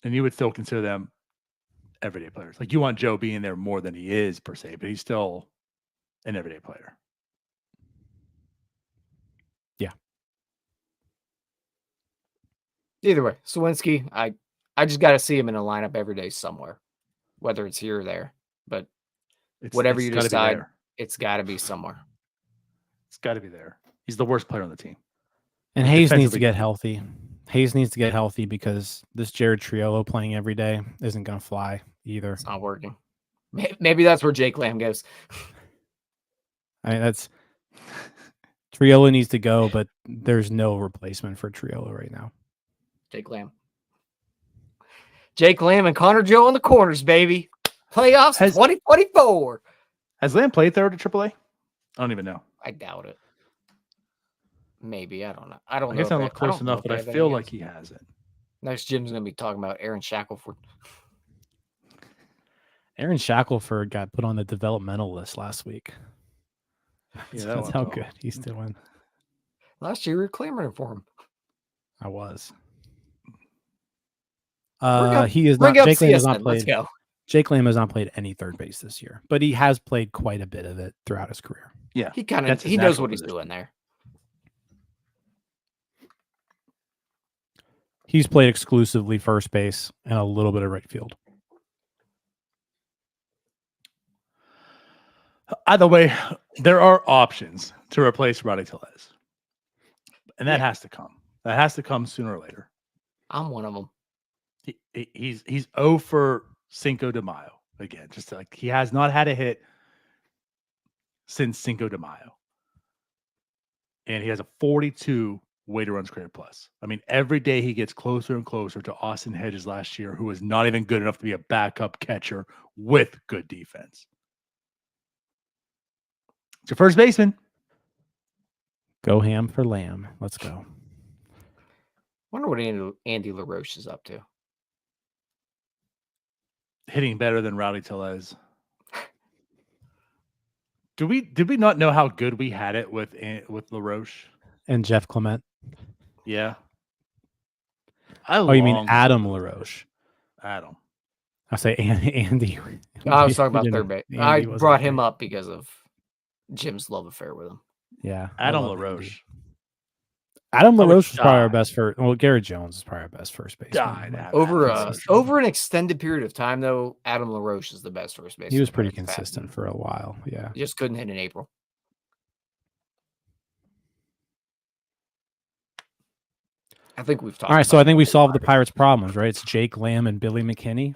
[SPEAKER 1] And you would still consider them everyday players. Like you want Joe being there more than he is per se, but he's still an everyday player.
[SPEAKER 2] Yeah.
[SPEAKER 3] Either way, Sawinski, I just got to see him in a lineup every day somewhere, whether it's here or there. But whatever you decide, it's got to be somewhere.
[SPEAKER 1] It's got to be there. He's the worst player on the team.
[SPEAKER 2] And Hayes needs to get healthy. Hayes needs to get healthy because this Jared Triolo playing every day isn't going to fly either.
[SPEAKER 3] It's not working. Maybe that's where Jake Lamb goes.
[SPEAKER 2] I mean, Triolo needs to go, but there's no replacement for Triolo right now.
[SPEAKER 3] Jake Lamb and Connor Joe on the corners, baby. Playoffs 2024.
[SPEAKER 1] Has Lamb played third at AAA? I don't even know.
[SPEAKER 3] I doubt it. Maybe. I don't know. I don't know.
[SPEAKER 1] I guess I look close enough, but I feel like he hasn't.
[SPEAKER 3] Next, Jim's going to be talking about Aaron Shackelford.
[SPEAKER 2] Aaron Shackelford got put on the developmental list last week.
[SPEAKER 1] Yeah,
[SPEAKER 2] that's how good he's doing.
[SPEAKER 3] Last year, we were clamoring for him.
[SPEAKER 2] I was.
[SPEAKER 3] He is not. Jake Lamb has not
[SPEAKER 2] played. Jake Lamb has not played any third base this year, but he has played quite a bit of it throughout his career.
[SPEAKER 1] Yeah,
[SPEAKER 3] he knows what he's doing there.
[SPEAKER 2] He's played exclusively first base and a little bit of right field.
[SPEAKER 1] Either way, there are options to replace Rowdy Tellez. And that has to come. That has to come sooner or later.
[SPEAKER 3] I'm one of them.
[SPEAKER 1] He's 0 for Cinco de Mayo. Again, just like he has not had a hit since Cinco de Mayo. And he has a 42 weighted runs created plus. I mean, every day he gets closer and closer to Austin Hedges last year, who was not even good enough to be a backup catcher with good defense. It's your first baseman.
[SPEAKER 2] Go ham for Lamb. Let's go.
[SPEAKER 3] Wonder what Andy LaRoche is up to.
[SPEAKER 1] Hitting better than Rowdy Tellez. Did we not know how good we had it with LaRoche?
[SPEAKER 2] And Jeff Clement.
[SPEAKER 1] Yeah.
[SPEAKER 2] Oh, you mean Adam LaRoche?
[SPEAKER 1] Adam.
[SPEAKER 2] I say Andy.
[SPEAKER 3] I was talking about third base. I
[SPEAKER 2] wasn't
[SPEAKER 3] brought him
[SPEAKER 2] great.
[SPEAKER 3] up because of Jim's love affair with him.
[SPEAKER 2] Yeah, I
[SPEAKER 1] Adam
[SPEAKER 2] love Andy.
[SPEAKER 1] LaRoche.
[SPEAKER 2] Adam
[SPEAKER 1] I would
[SPEAKER 2] LaRoche is probably our
[SPEAKER 1] die.
[SPEAKER 2] best first. Well, Garrett Jones is probably our best first baseman.
[SPEAKER 1] Die to have
[SPEAKER 3] Over
[SPEAKER 1] that consistent.
[SPEAKER 3] over an extended period of time, though, Adam LaRoche is the best first baseman.
[SPEAKER 2] He was pretty
[SPEAKER 3] Pirates have had.
[SPEAKER 2] consistent for a while. Yeah.
[SPEAKER 3] He just couldn't hit in April. I think we've talked.
[SPEAKER 2] All right, so
[SPEAKER 3] about
[SPEAKER 2] I think
[SPEAKER 3] it.
[SPEAKER 2] we solved the Pirates' problems, right? It's Jake Lamb and Billy McKinney.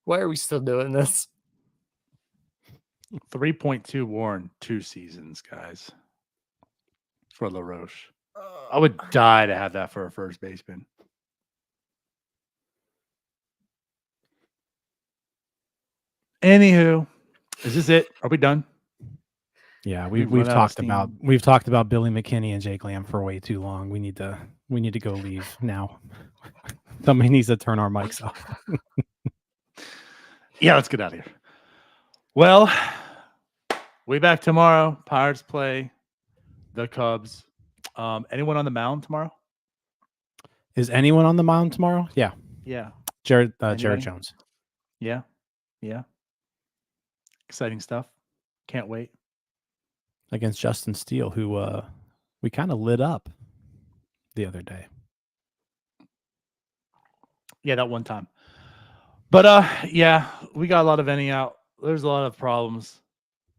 [SPEAKER 3] Why are we still doing this?
[SPEAKER 1] 3.2 WAR in 2 seasons, guys. For LaRoche. I would die to have that for a first baseman. Anywho, is this it? Are we done?
[SPEAKER 2] Yeah,
[SPEAKER 1] We've
[SPEAKER 2] we've
[SPEAKER 1] run out of
[SPEAKER 2] talked about Billy McKinney and Jake Lamb for way too long. We need to go leave now. Somebody needs to turn our mics off.
[SPEAKER 1] Yeah, let's get out of here. Well, we back tomorrow. Pirates play the Cubs. Anyone on the mound tomorrow?
[SPEAKER 2] Is anyone on the mound tomorrow? Yeah,
[SPEAKER 1] Yeah.
[SPEAKER 2] Jared
[SPEAKER 1] Anybody?
[SPEAKER 2] Jones.
[SPEAKER 1] Yeah. Yeah. Exciting stuff. Can't wait.
[SPEAKER 2] Against Justin Steele, who we kind of lit up the other day.
[SPEAKER 1] Yeah, that one time. But yeah, we got a lot of inning out. There's a lot of problems.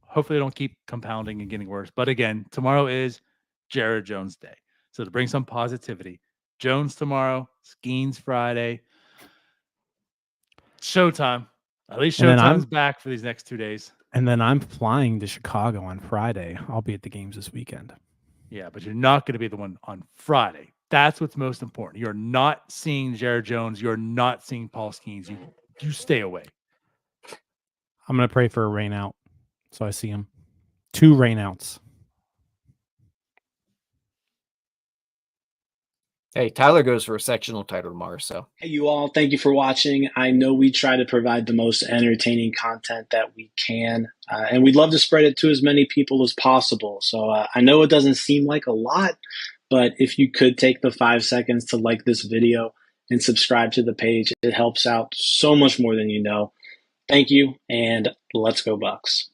[SPEAKER 1] Hopefully they don't keep compounding and getting worse. But again, tomorrow is Jared Jones Day. So to bring some positivity, Jones tomorrow, Skeens Friday. Showtime. At least
[SPEAKER 2] And then
[SPEAKER 1] Showtime's back for these next 2 days.
[SPEAKER 2] And then I'm flying to Chicago on Friday. I'll be at the games this weekend.
[SPEAKER 1] Yeah, but you're not going to be the one on Friday. That's what's most important. You're not seeing Jared Jones. You're not seeing Paul Skeens. You stay away.
[SPEAKER 2] I'm going to pray for a rain out so I see him. 2 rainouts.
[SPEAKER 3] Hey, Tyler goes for a sectional title tomorrow, so.
[SPEAKER 4] Hey, you all. Thank you for watching. I know we try to provide the most entertaining content that we can, and we'd love to spread it to as many people as possible. So I know it doesn't seem like a lot, but if you could take the 5 seconds to like this video and subscribe to the page, it helps out so much more than you know. Thank you, and let's go Bucks.